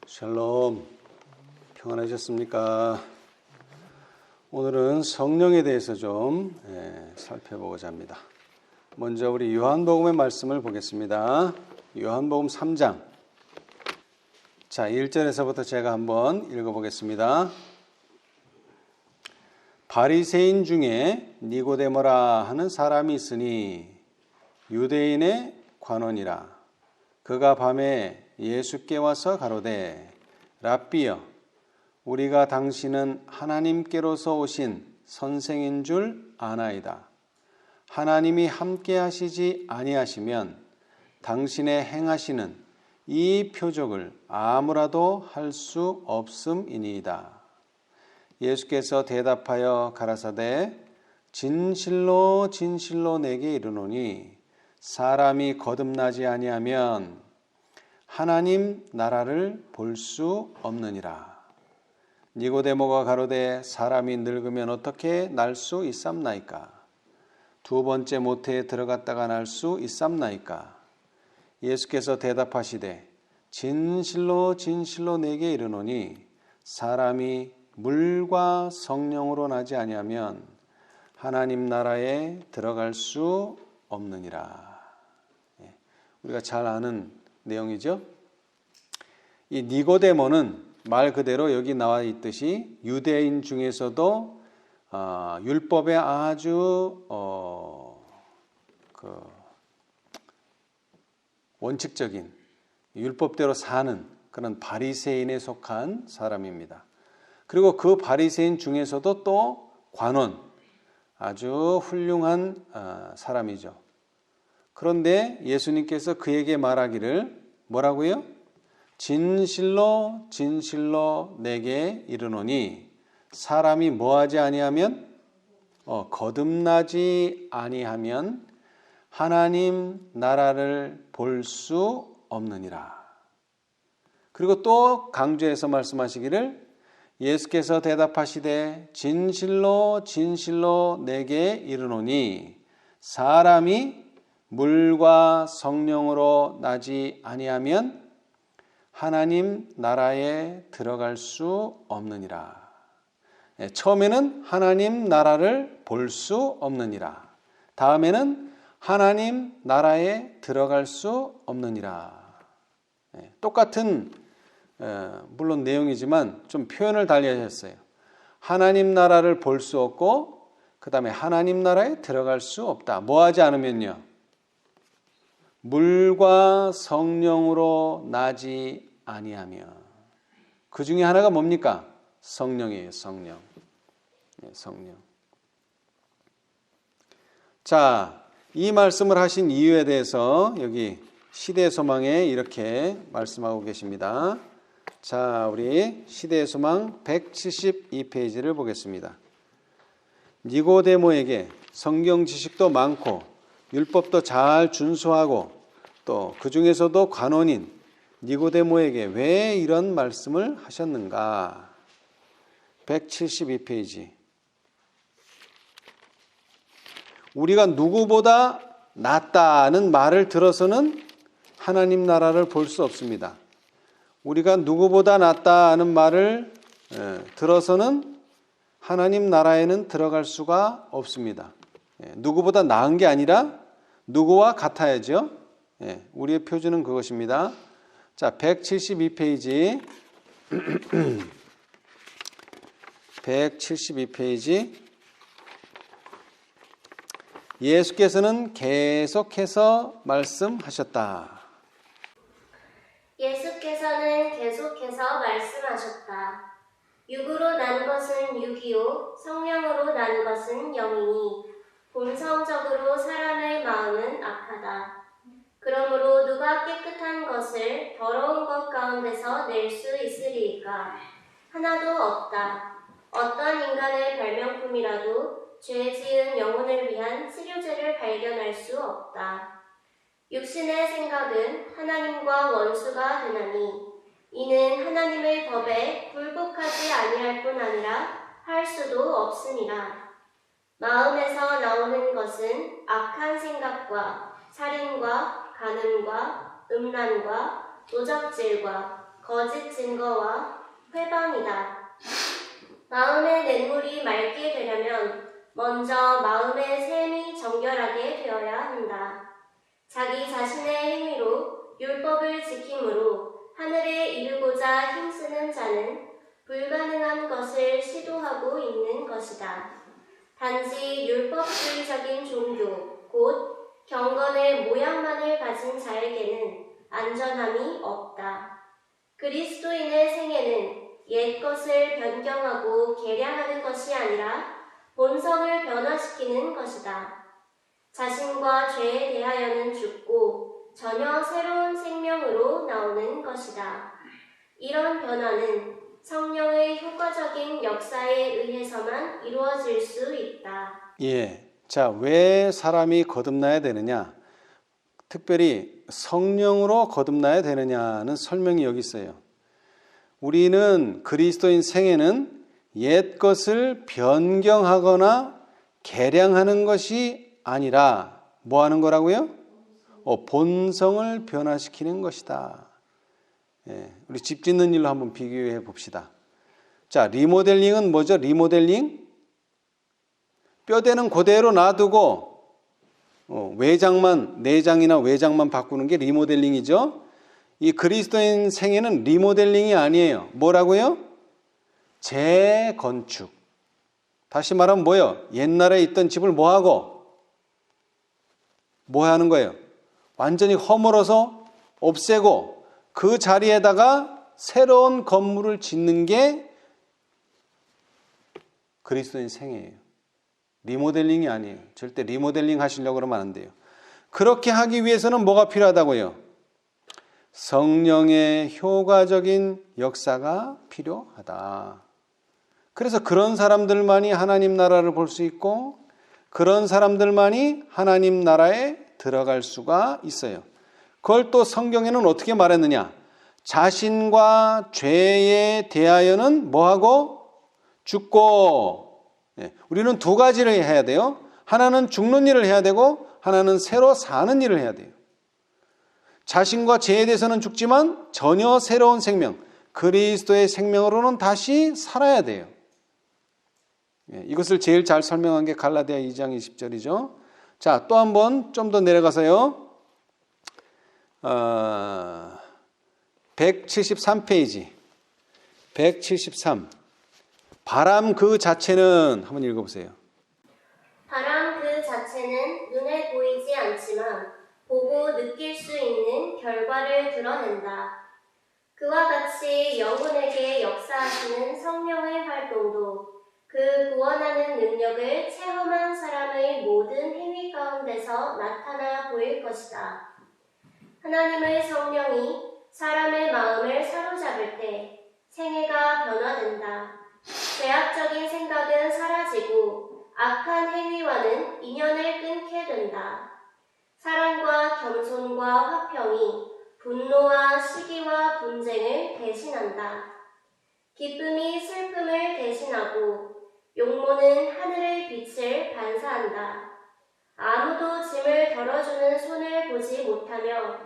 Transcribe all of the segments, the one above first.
샬롬, 평안하셨습니까? 오늘은 성령에 대해서 좀 살펴보고자 합니다. 먼저 우리 요한복음의 말씀을 보겠습니다. 요한복음 3장. 자, 1절에서부터 제가 한번 읽어보겠습니다. 바리새인 중에 니고데모라 하는 사람이 있으니 유대인의 관원이라. 그가 밤에 예수께 와서 가로되 랍비여 우리가 당신은 하나님께로서 오신 선생인 줄 아나이다. 하나님이 함께 하시지 아니하시면 당신의 행하시는 이 표적을 아무라도 할 수 없음이니이다. 예수께서 대답하여 가라사대 진실로 진실로 내게 이르노니 사람이 거듭나지 아니하면 하나님 나라를 볼 수 없느니라. 니고데모가 가로되 사람이 늙으면 어떻게 날 수 있삼나이까? 두 번째 모태에 들어갔다가 날 수 있삼나이까? 예수께서 대답하시되 진실로 진실로 내게 이르노니 사람이 물과 성령으로 나지 아니하면 하나님 나라에 들어갈 수 없느니라. 우리가 잘 아는 내용이죠. 이 니고데모는 말 그대로 여기 나와 있듯이 유대인 중에서도 율법에 아주 원칙적인 율법대로 사는 그런 바리새인에 속한 사람입니다. 그리고 그 바리새인 중에서도 또 관원, 아주 훌륭한 사람이죠. 그런데 예수님께서 그에게 말하기를 뭐라고요? 진실로 진실로 내게 이르노니 사람이 뭐하지 아니하면 거듭나지 아니하면 하나님 나라를 볼 수 없느니라. 그리고 또 강조해서 말씀하시기를 예수께서 대답하시되 진실로 진실로 내게 이르노니 사람이 물과 성령으로 나지 아니하면 하나님 나라에 들어갈 수 없느니라. 처음에는 하나님 나라를 볼 수 없느니라. 다음에는 하나님 나라에 들어갈 수 없느니라. 똑같은 물론 내용이지만 좀 표현을 달리 하셨어요. 하나님 나라를 볼 수 없고 그 다음에 하나님 나라에 들어갈 수 없다. 뭐 하지 않으면요? 물과 성령으로 나지 아니하면. 그 중에 하나가 뭡니까? 성령이에요. 성령. 성령. 자, 이 말씀을 하신 이유에 대해서 여기 시대의 소망에 이렇게 말씀하고 계십니다. 자, 우리 시대의 소망 172페이지를 보겠습니다. 니고데모에게 성경 지식도 많고 율법도 잘 준수하고 또 그 중에서도 관원인 니고데모에게 왜 이런 말씀을 하셨는가? 172페이지. 우리가 누구보다 낫다는 말을 들어서는 하나님 나라를 볼 수 없습니다. 우리가 누구보다 낫다는 말을 들어서는 하나님 나라에는 들어갈 수가 없습니다. 누구보다 나은 게 아니라 누구와 같아야죠. 우리의 표준은 그것입니다. 자, 172페이지. 172페이지. 예수께서는 계속해서 말씀하셨다. 예수께서는 계속해서 말씀하셨다. 육으로 난 것은 육이요 성령으로 난 것은 영이니 본성적으로 사람의 마음은 악하다. 그러므로 누가 깨끗한 것을 더러운 것 가운데서 낼 수 있으리이까? 하나도 없다. 어떤 인간의 발명품이라도 죄 지은 영혼을 위한 치료제를 발견할 수 없다. 육신의 생각은 하나님과 원수가 되나니 이는 하나님의 법에 굴복하지 아니할 뿐 아니라 할 수도 없으니라. 마음에서 나오는 것은 악한 생각과 살인과 간음과 음란과 도적질과 거짓 증거와 회방이다. 마음의 냇물이 맑게 되려면 먼저 마음의 샘이 정결하게 되어야 한다. 자기 자신의 행위로 율법을 지킴으로 하늘에 이르고자 힘쓰는 자는 불가능한 것을 시도하고 있는 것이다. 단지 율법주의적인 종교, 곧 경건의 모양만을 가진 자에게는 안전함이 없다. 그리스도인의 생애는 옛 것을 변경하고 개량하는 것이 아니라 본성을 변화시키는 것이다. 자신과 죄에 대하여는 죽고 전혀 새로운 생명으로 나오는 것이다. 이런 변화는 성령의 효과적인 역사에 의해서만 이루어질 수 있다. 예. 자, 왜 사람이 거듭나야 되느냐? 특별히 성령으로 거듭나야 되느냐는 설명이 여기 있어요. 우리는 그리스도인 생애는 옛 것을 변경하거나 개량하는 것이 아니라 뭐 하는 거라고요? 본성을 변화시키는 것이다. 예, 우리 집 짓는 일로 한번 비교해 봅시다. 자, 리모델링은 뭐죠? 리모델링? 뼈대는 그대로 놔두고 외장만, 내장이나 외장만 바꾸는 게 리모델링이죠. 이 그리스도인 생애는 리모델링이 아니에요. 뭐라고요? 재건축. 다시 말하면 뭐예요? 옛날에 있던 집을 뭐하고? 뭐 하는 거예요? 완전히 허물어서 없애고 그 자리에다가 새로운 건물을 짓는 게 그리스도인 생애예요. 리모델링이 아니에요. 절대 리모델링 하시려고 그러면 안 돼요. 그렇게 하기 위해서는 뭐가 필요하다고요? 성령의 효과적인 역사가 필요하다. 그래서 그런 사람들만이 하나님 나라를 볼 수 있고 그런 사람들만이 하나님 나라에 들어갈 수가 있어요. 그걸 또 성경에는 어떻게 말했느냐? 자신과 죄에 대하여는 뭐하고? 죽고. 우리는 두 가지를 해야 돼요. 하나는 죽는 일을 해야 되고 하나는 새로 사는 일을 해야 돼요. 자신과 죄에 대해서는 죽지만 전혀 새로운 생명, 그리스도의 생명으로는 다시 살아야 돼요. 이것을 제일 잘 설명한 게 갈라디아 2장 20절이죠. 자, 또 한 번 좀 더 내려가서요. 173페이지. 173. 바람 그 자체는 한번 읽어보세요. 바람 그 자체는 눈에 보이지 않지만 보고 느낄 수 있는 결과를 드러낸다. 그와 같이 영혼에게 역사하시는 성령의 활동도 그 구원하는 능력을 체험한 사람의 모든 행위 가운데서 나타나 보일 것이다. 하나님의 성령이 사람의 마음을 사로잡을 때 생애가 변화된다. 죄악적인 생각은 사라지고 악한 행위와는 인연을 끊게 된다. 사랑과 겸손과 화평이 분노와 시기와 분쟁을 대신한다. 기쁨이 슬픔을 대신하고 용모는 하늘의 빛을 반사한다. 아무도 짐을 덜어주는 손을 보지 못하며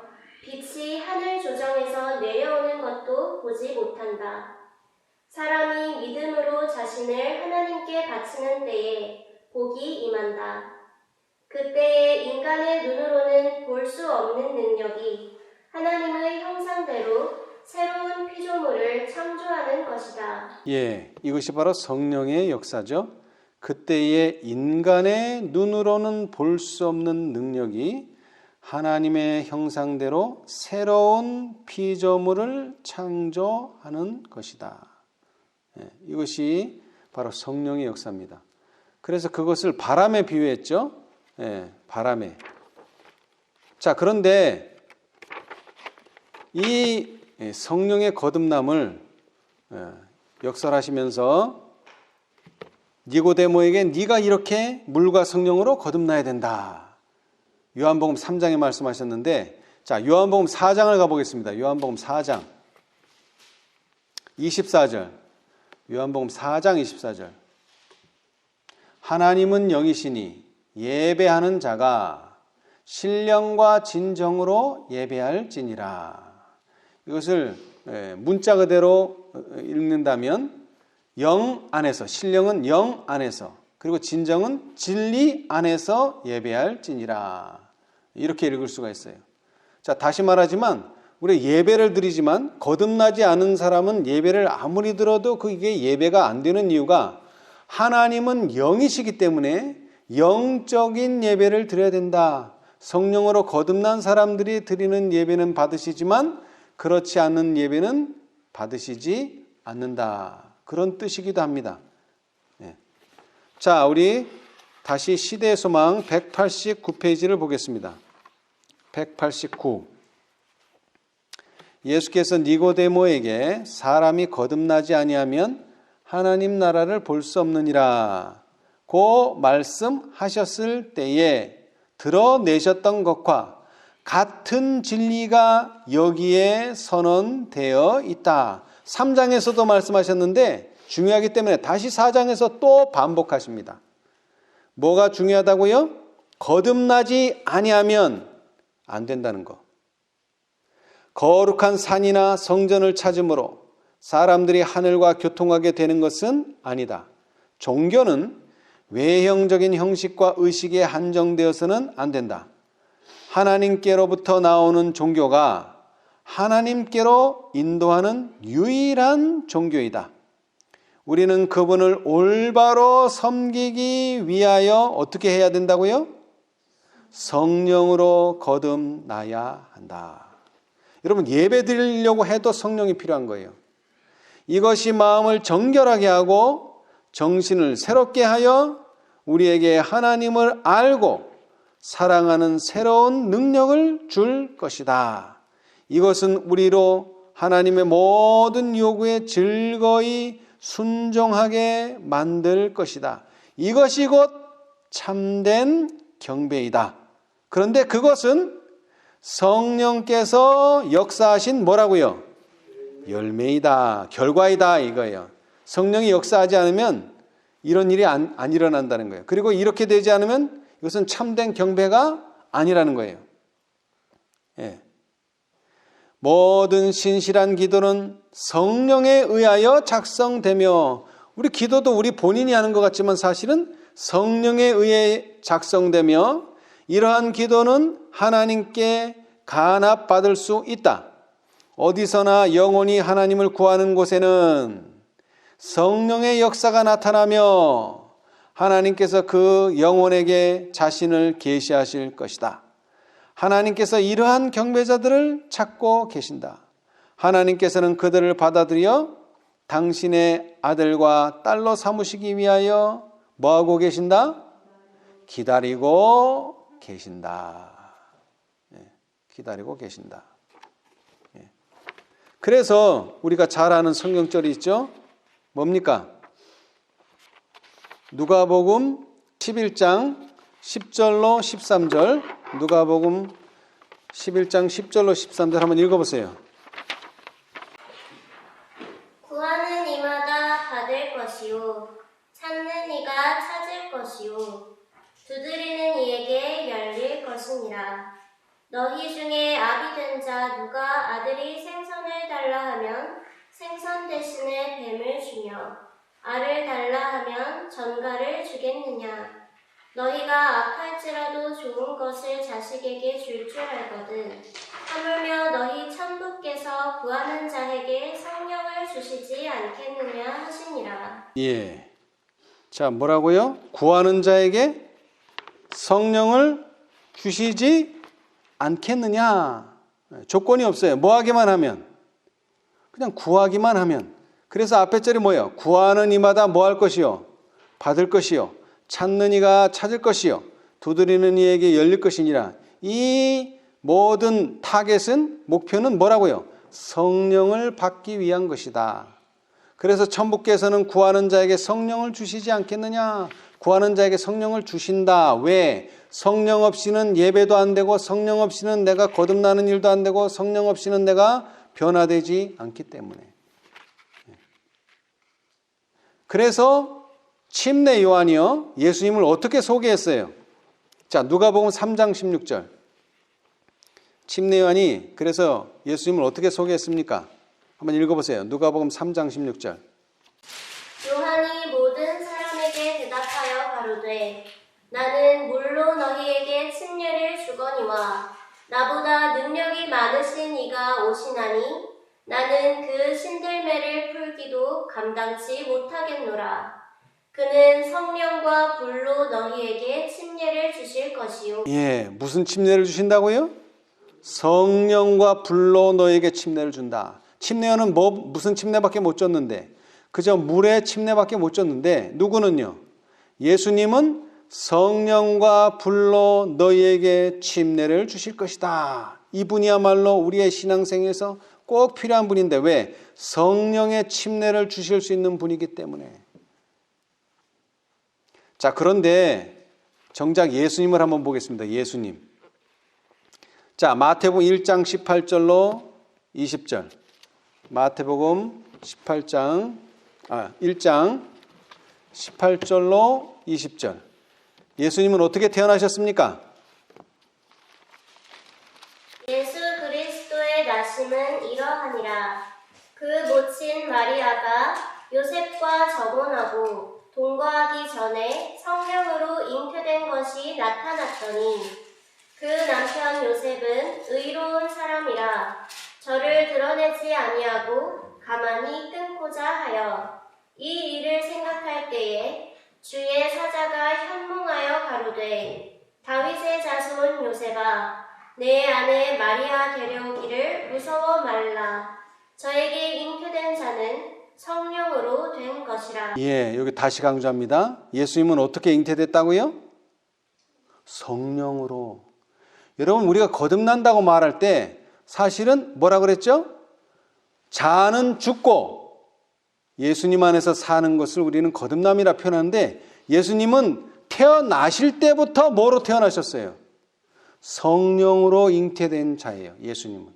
빛이 하늘 조정에서 내려오는 것도 보지 못한다. 사람이 믿음으로 자신을 하나님께 바치는 때에 복이 임한다. 그때에 인간의 눈으로는 볼 수 없는 능력이 하나님의 형상대로 새로운 피조물을 창조하는 것이다. 예, 이것이 바로 성령의 역사죠. 그때의 인간의 눈으로는 볼 수 없는 능력이 하나님의 형상대로 새로운 피조물을 창조하는 것이다. 예, 이것이 바로 성령의 역사입니다. 그래서 그것을 바람에 비유했죠. 예, 바람에. 자, 그런데 이 성령의 거듭남을 역설하시면서 니고데모에게 네가 이렇게 물과 성령으로 거듭나야 된다. 요한복음 3장에 말씀하셨는데, 자, 요한복음 4장을 가보겠습니다. 요한복음 4장 24절. 요한복음 4장 24절. 하나님은 영이시니 예배하는 자가 신령과 진정으로 예배할지니라. 이것을 문자 그대로 읽는다면 영 안에서, 신령은 영 안에서, 그리고 진정은 진리 안에서 예배할지니라. 이렇게 읽을 수가 있어요. 자, 다시 말하지만 우리 예배를 드리지만 거듭나지 않은 사람은 예배를 아무리 들어도 그게 예배가 안 되는 이유가 하나님은 영이시기 때문에 영적인 예배를 드려야 된다. 성령으로 거듭난 사람들이 드리는 예배는 받으시지만 그렇지 않은 예배는 받으시지 않는다. 그런 뜻이기도 합니다. 네. 자, 우리 다시 시대의 소망 189페이지를 보겠습니다. 189. 예수께서 니고데모에게 사람이 거듭나지 아니하면 하나님 나라를 볼 수 없느니라 고 말씀하셨을 때에 드러내셨던 것과 같은 진리가 여기에 선언되어 있다. 3장에서도 말씀하셨는데 중요하기 때문에 다시 4장에서 또 반복하십니다. 뭐가 중요하다고요? 거듭나지 아니하면 안 된다는 거. 거룩한 산이나 성전을 찾음으로 사람들이 하늘과 교통하게 되는 것은 아니다. 종교는 외형적인 형식과 의식에 한정되어서는 안 된다. 하나님께로부터 나오는 종교가 하나님께로 인도하는 유일한 종교이다. 우리는 그분을 올바로 섬기기 위하여 어떻게 해야 된다고요? 성령으로 거듭나야 한다. 여러분, 예배 드리려고 해도 성령이 필요한 거예요. 이것이 마음을 정결하게 하고 정신을 새롭게 하여 우리에게 하나님을 알고 사랑하는 새로운 능력을 줄 것이다. 이것은 우리로 하나님의 모든 요구에 즐거이 순종하게 만들 것이다. 이것이 곧 참된 경배이다. 그런데 그것은 성령께서 역사하신 뭐라고요? 열매이다. 결과이다 이거예요. 성령이 역사하지 않으면 이런 일이 안 일어난다는 거예요. 그리고 이렇게 되지 않으면 이것은 참된 경배가 아니라는 거예요. 예. 모든 신실한 기도는 성령에 의하여 작성되며, 우리 기도도 우리 본인이 하는 것 같지만 사실은 성령에 의해 작성되며, 이러한 기도는 하나님께 간합받을 수 있다. 어디서나 영혼이 하나님을 구하는 곳에는 성령의 역사가 나타나며 하나님께서 그 영혼에게 자신을 계시하실 것이다. 하나님께서 이러한 경배자들을 찾고 계신다. 하나님께서는 그들을 받아들여 당신의 아들과 딸로 삼으시기 위하여 뭐하고 계신다? 기다리고 계신다. 기다리고 계신다. 그래서 우리가 잘 아는 성경절이 있죠? 뭡니까? 누가복음 11장 10절로 13절, 누가복음 11장 10절로 13절 한번 읽어보세요. 구하는 이마다 받을 것이요, 찾는 이가 찾을 것이요, 두드리는 이에게 열릴 것이니라. 너희 중에 아비 된 자 누가 아들이 생선을 달라 하면 생선 대신에 뱀을 주며 알을 달라 하면 전갈을 주겠느냐? 너희가 악할지라도 좋은 것을 자식에게 줄 줄 알거든. 하물며 너희 천부께서 구하는 자에게 성령을 주시지 않겠느냐 하시니라. 예. 자, 뭐라고요? 구하는 자에게 성령을 주시지 않겠느냐? 조건이 없어요. 뭐 하기만 하면? 그냥 구하기만 하면. 그래서 앞에 절이 뭐예요? 구하는 이마다 뭐 할 것이요? 받을 것이요. 찾는 이가 찾을 것이요. 두드리는 이에게 열릴 것이니라. 이 모든 타겟은, 목표는 뭐라고요? 성령을 받기 위한 것이다. 그래서 천부께서는 구하는 자에게 성령을 주시지 않겠느냐? 구하는 자에게 성령을 주신다. 왜? 성령 없이는 예배도 안 되고, 성령 없이는 내가 거듭나는 일도 안 되고, 성령 없이는 내가 변화되지 않기 때문에. 그래서 침례 요한이요, 예수님을 어떻게 소개했어요? 자, 누가복음 3장 16절. 침례 요한이 그래서 예수님을 어떻게 소개했습니까? 한번 읽어보세요. 누가복음 3장 16절. 요한이 모든 사람에게 대답하여 가로되 나는 물로 너희에게 침례를 주거니와 나보다 능력이 많으신 이가 오시나니 나는 그 신들매를 풀기도 감당치 못하겠노라. 그는 성령과 불로 너희에게 침례를 주실 것이요. 예, 무슨 침례를 주신다고요? 성령과 불로 너에게 침례를 준다. 침례는 무슨 침례밖에 못 줬는데, 그저 물의 침례밖에 못 줬는데, 누구는요? 예수님은 성령과 불로 너희에게 침례를 주실 것이다. 이분이야말로 우리의 신앙생에서 꼭 필요한 분인데, 왜? 성령의 침례를 주실 수 있는 분이기 때문에. 자, 그런데 정작 예수님을 한번 보겠습니다. 예수님. 자, 마태복음 1장 18절로 20절. 마태복음 1장 18절로 20절. 예수님은 어떻게 태어나셨습니까? 예수 그리스도의 나심은 이러하니라. 그 모친 마리아가 요셉과 접혼하고 동거하기 전에 성령으로 잉태된 것이 나타났더니 그 남편 요셉은 의로운 사람이라 저를 드러내지 아니하고 가만히 끊고자 하여 이 일을 생각할 때에 주의 사자가 현몽하여 가로되 다윗의 자손 요셉아 내 아내 마리아 데려오기를 무서워 말라. 저에게 잉태된 자는 성령으로 된 것이라. 예, 여기 다시 강조합니다. 예수님은 어떻게 잉태됐다고요? 성령으로. 여러분, 우리가 거듭난다고 말할 때 사실은 뭐라 그랬죠? 자는 죽고 예수님 안에서 사는 것을 우리는 거듭남이라 표현하는데, 예수님은 태어나실 때부터 뭐로 태어나셨어요? 성령으로 잉태된 자예요. 예수님은.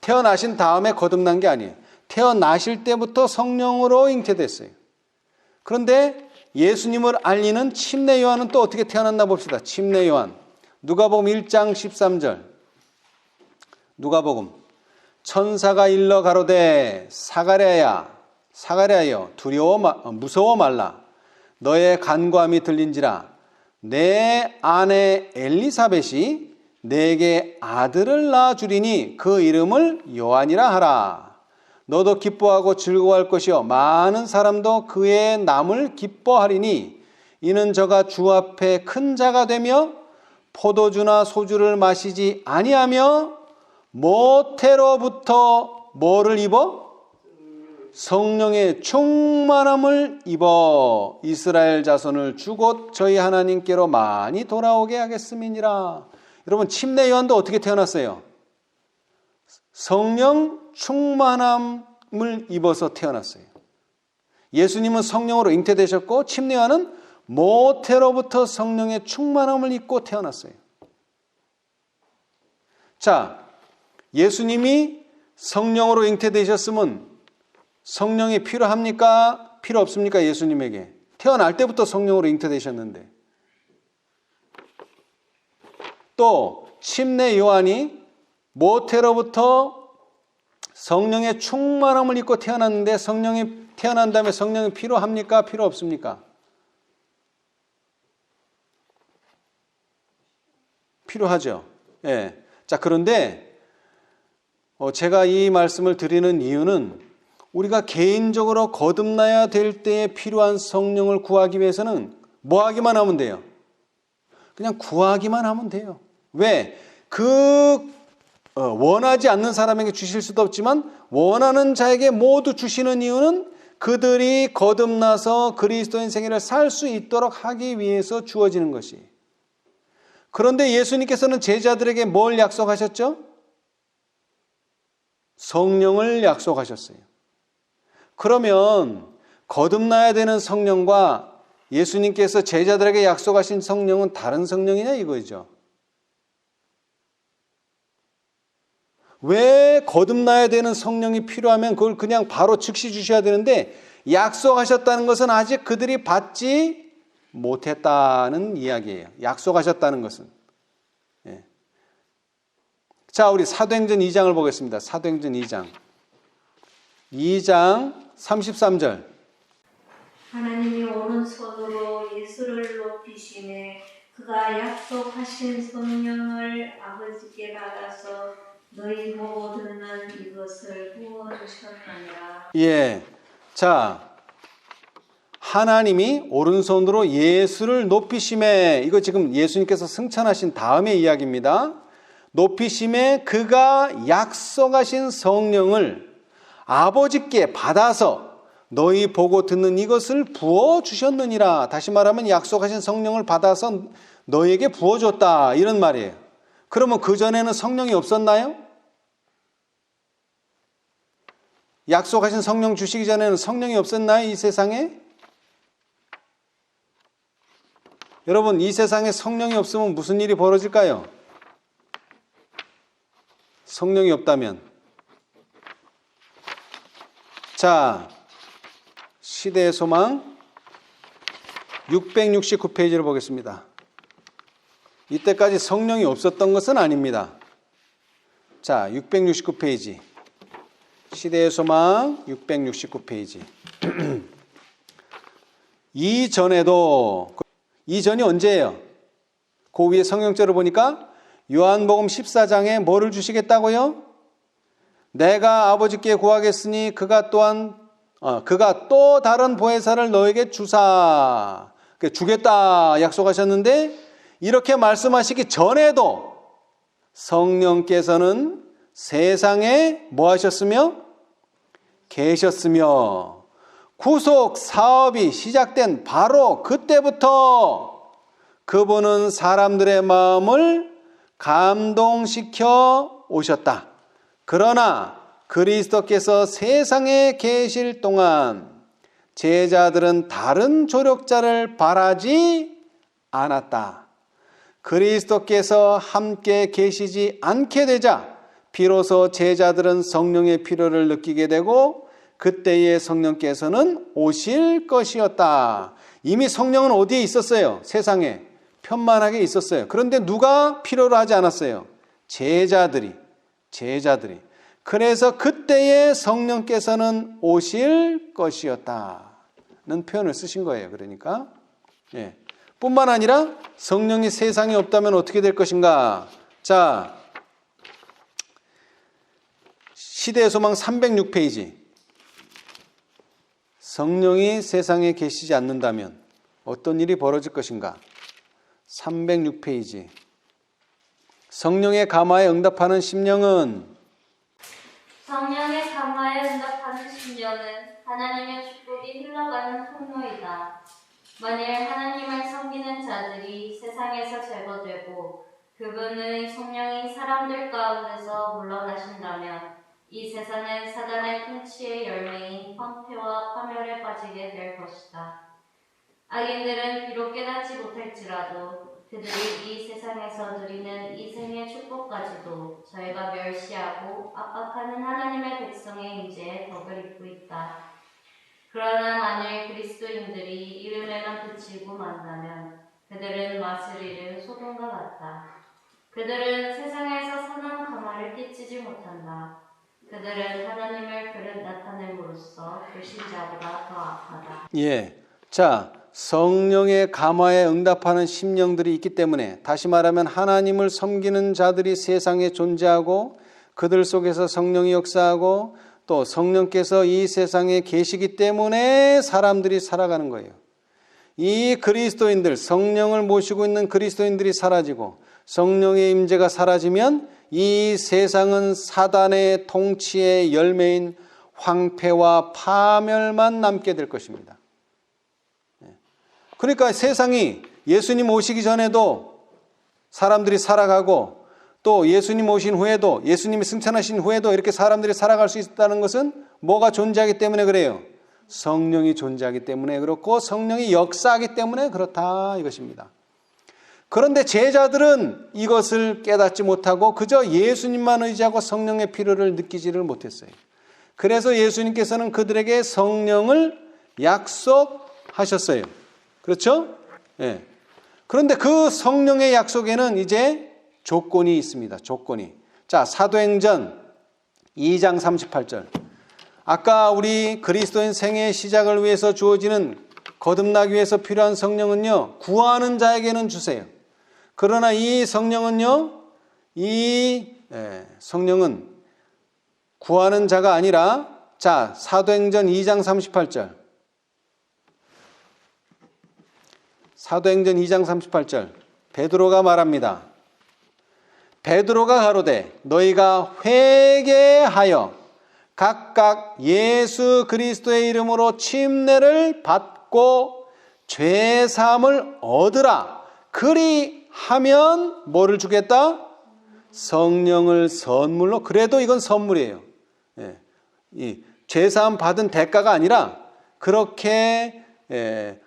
태어나신 다음에 거듭난 게 아니에요. 태어나실 때부터 성령으로 잉태됐어요. 그런데 예수님을 알리는 침례 요한은 또 어떻게 태어났나 봅시다. 침례 요한. 누가복음 1장 13절. 누가복음. 천사가 일러 가로되 사가랴여 무서워 말라. 너의 간구함이 들린지라. 내 아내 엘리사벳이 내게 아들을 낳아 주리니 그 이름을 요한이라 하라. 너도 기뻐하고 즐거워할 것이요 많은 사람도 그의 남을 기뻐하리니 이는 저가 주 앞에 큰 자가 되며 포도주나 소주를 마시지 아니하며 모태로부터 뭐를 입어? 성령의 충만함을 입어 이스라엘 자손을 주곧 저희 하나님께로 많이 돌아오게 하겠음이니라. 여러분, 침례 요한도 어떻게 태어났어요? 성령 충만함을 입어서 태어났어요. 예수님은 성령으로 잉태되셨고 침례 요한은 모태로부터 성령의 충만함을 입고 태어났어요. 자, 예수님이 성령으로 잉태되셨으면 성령이 필요합니까? 필요 없습니까? 예수님에게. 태어날 때부터 성령으로 잉태되셨는데. 또 침례 요한이 모태로부터 성령의 충만함을 입고 태어났는데 성령이 태어난 다음에 성령이 필요합니까? 필요 없습니까? 필요하죠. 예. 자, 그런데 제가 이 말씀을 드리는 이유는 우리가 개인적으로 거듭나야 될 때에 필요한 성령을 구하기 위해서는 뭐 하기만 하면 돼요? 그냥 구하기만 하면 돼요. 왜? 원하지 않는 사람에게 주실 수도 없지만 원하는 자에게 모두 주시는 이유는 그들이 거듭나서 그리스도인 생애를 살 수 있도록 하기 위해서 주어지는 것이. 그런데 예수님께서는 제자들에게 뭘 약속하셨죠? 성령을 약속하셨어요. 그러면 거듭나야 되는 성령과 예수님께서 제자들에게 약속하신 성령은 다른 성령이냐 이거죠. 왜 거듭나야 되는 성령이 필요하면 그걸 그냥 바로 즉시 주셔야 되는데 약속하셨다는 것은 아직 그들이 받지 못했다는 이야기예요. 약속하셨다는 것은. 자, 우리 사도행전 2장을 보겠습니다. 사도행전 2장. 2장 33절. 하나님이 오른손으로 예수를 높이시매 그가 약속하신 성령을 아버지께 받아서 너희 보고 듣는 이것을 부어주셨느니라. 예. 자, 하나님이 오른손으로 예수를 높이심에, 이거 지금 예수님께서 승천하신 다음의 이야기입니다. 높이심에 그가 약속하신 성령을 아버지께 받아서 너희 보고 듣는 이것을 부어주셨느니라. 다시 말하면 약속하신 성령을 받아서 너희에게 부어줬다, 이런 말이에요. 그러면 그전에는 성령이 없었나요? 약속하신 성령 주시기 전에는 성령이 없었나요? 이 세상에? 여러분, 이 세상에 성령이 없으면 무슨 일이 벌어질까요? 성령이 없다면. 자, 시대의 소망 669페이지를 보겠습니다. 이때까지 성령이 없었던 것은 아닙니다. 자, 669페이지. 시대의 소망 669페이지. 이전이 언제예요? 그 위에 성경절을 보니까 요한복음 14장에 뭐를 주시겠다고요? 내가 아버지께 구하겠으니 그가 또 다른 보혜사를 너에게 주사. 주겠다 약속하셨는데, 이렇게 말씀하시기 전에도 성령께서는 세상에 뭐 하셨으며? 계셨으며, 구속 사업이 시작된 바로 그때부터 그분은 사람들의 마음을 감동시켜 오셨다. 그러나 그리스도께서 세상에 계실 동안 제자들은 다른 조력자를 바라지 않았다. 그리스도께서 함께 계시지 않게 되자 비로소 제자들은 성령의 필요를 느끼게 되고 그때의 성령께서는 오실 것이었다. 이미 성령은 어디에 있었어요? 세상에 편만하게 있었어요. 그런데 누가 필요로 하지 않았어요? 제자들이. 그래서 그때의 성령께서는 오실 것이었다는 표현을 쓰신 거예요. 그러니까 뿐만 아니라 성령이 세상에 없다면 어떻게 될 것인가? 자, 시대의 소망 306페이지. 성령이 세상에 계시지 않는다면 어떤 일이 벌어질 것인가? 306페이지. 성령의 감화에 응답하는 심령은 성령의 감화에 응답하는 심령은 하나님의 축복이 흘러가는 통로이다. 만일 하나님을 섬기는 자들이 세상에서 제거되고 그분의 성령이 사람들 가운데서 물러나신다면 이 세상은 사단의 통치의 열매인 황폐와 파멸에 빠지게 될 것이다. 악인들은 비록 깨닫지 못할지라도 그들이 이 세상에서 누리는 이 생의 축복까지도 저희가 멸시하고 압박하는 하나님의 백성의 임재에 덕을 입고 있다. 그러나 만일 그리스도인들이 이름에만 그치고 만다면 그들은 맛을 잃은 소돔과 같다. 그들은 세상에서 선한 감화를 끼치지 못한다. 그들은 하나님을 그릇 나타냄으로써 불신자보다 더 악하다. 자, 성령의 감화에 응답하는 심령들이 있기 때문에, 다시 말하면 하나님을 섬기는 자들이 세상에 존재하고 그들 속에서 성령이 역사하고 또 성령께서 이 세상에 계시기 때문에 사람들이 살아가는 거예요. 이 그리스도인들, 성령을 모시고 있는 그리스도인들이 사라지고 성령의 임재가 사라지면 이 세상은 사단의 통치의 열매인 황폐와 파멸만 남게 될 것입니다. 그러니까 세상이 예수님 오시기 전에도 사람들이 살아가고 또 예수님 오신 후에도, 예수님이 승천하신 후에도 이렇게 사람들이 살아갈 수 있다는 것은 뭐가 존재하기 때문에 그래요? 성령이 존재하기 때문에 그렇고 성령이 역사하기 때문에 그렇다, 이것입니다. 그런데 제자들은 이것을 깨닫지 못하고 그저 예수님만 의지하고 성령의 필요를 느끼지를 못했어요. 그래서 예수님께서는 그들에게 성령을 약속하셨어요. 그렇죠? 그런데 그 성령의 약속에는 이제 조건이 있습니다. 자, 사도행전 2장 38절. 아까 우리 그리스도인 생애의 시작을 위해서 주어지는 거듭나기 위해서 필요한 성령은요, 구하는 자에게는 주세요. 그러나 이 성령은요, 성령은 구하는 자가 아니라, 자, 사도행전 2장 38절. 사도행전 2장 38절. 베드로가 말합니다. 베드로가 가로되 너희가 회개하여 각각 예수 그리스도의 이름으로 침례를 받고 죄사함을 얻으라. 그리하면 뭐를 주겠다? 성령을 선물로. 그래도 이건 선물이에요. 이 죄사함 받은 대가가 아니라 그렇게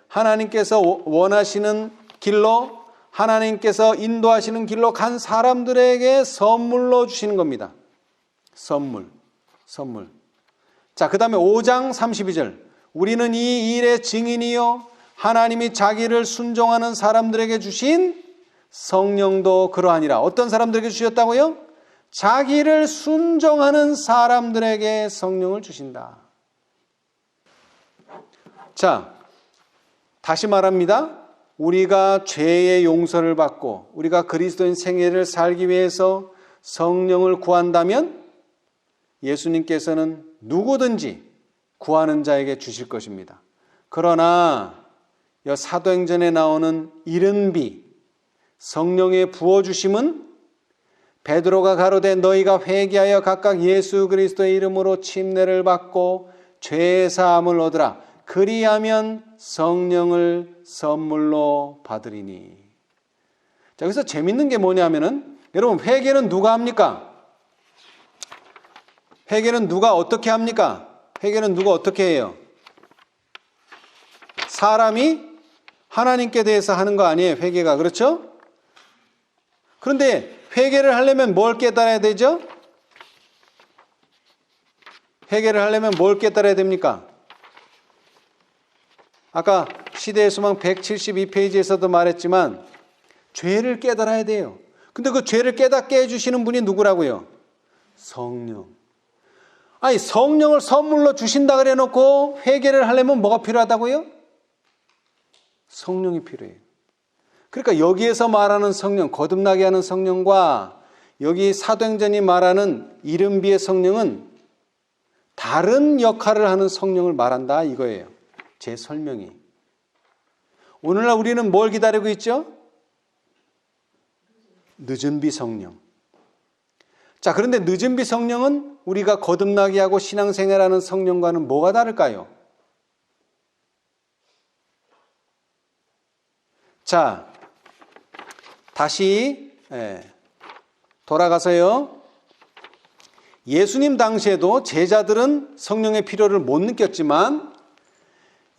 하나님께서 원하시는 길로, 하나님께서 인도하시는 길로 간 사람들에게 선물로 주시는 겁니다. 선물. 자, 그 다음에 5장 32절. 우리는 이 일의 증인이요 하나님이 자기를 순종하는 사람들에게 주신 성령도 그러하니라. 어떤 사람들에게 주셨다고요? 자기를 순종하는 사람들에게 성령을 주신다. 자, 다시 말합니다. 우리가 죄의 용서를 받고 우리가 그리스도인 생애를 살기 위해서 성령을 구한다면 예수님께서는 누구든지 구하는 자에게 주실 것입니다. 그러나 이 사도행전에 나오는 이른비 성령의 부어주심은 베드로가 가로되 너희가 회개하여 각각 예수 그리스도의 이름으로 침례를 받고 죄사함을 얻으라. 그리하면 성령을 선물로 받으리니. 자, 여기서 재밌는 게 뭐냐면은, 여러분, 회개는 누가 합니까? 회개는 누가 어떻게 합니까? 회개는 누가 어떻게 해요? 사람이 하나님께 대해서 하는 거 아니에요, 회개가. 그렇죠? 그런데 회개를 하려면 뭘 깨달아야 되죠? 회개를 하려면 뭘 깨달아야 됩니까? 아까 시대의 소망 172페이지에서도 말했지만 죄를 깨달아야 돼요. 근데 그 죄를 깨닫게 해주시는 분이 누구라고요? 성령. 아니, 성령을 선물로 주신다 그래 놓고 회개를 하려면 뭐가 필요하다고요? 성령이 필요해요. 그러니까 여기에서 말하는 성령, 거듭나게 하는 성령과 여기 사도행전이 말하는 이른비의 성령은 다른 역할을 하는 성령을 말한다 이거예요. 제 설명이. 오늘날 우리는 뭘 기다리고 있죠? 늦은비 성령. 자, 그런데 늦은비 성령은 우리가 거듭나게 하고 신앙생활하는 성령과는 뭐가 다를까요? 자, 다시 돌아가서요. 예수님 당시에도 제자들은 성령의 필요를 못 느꼈지만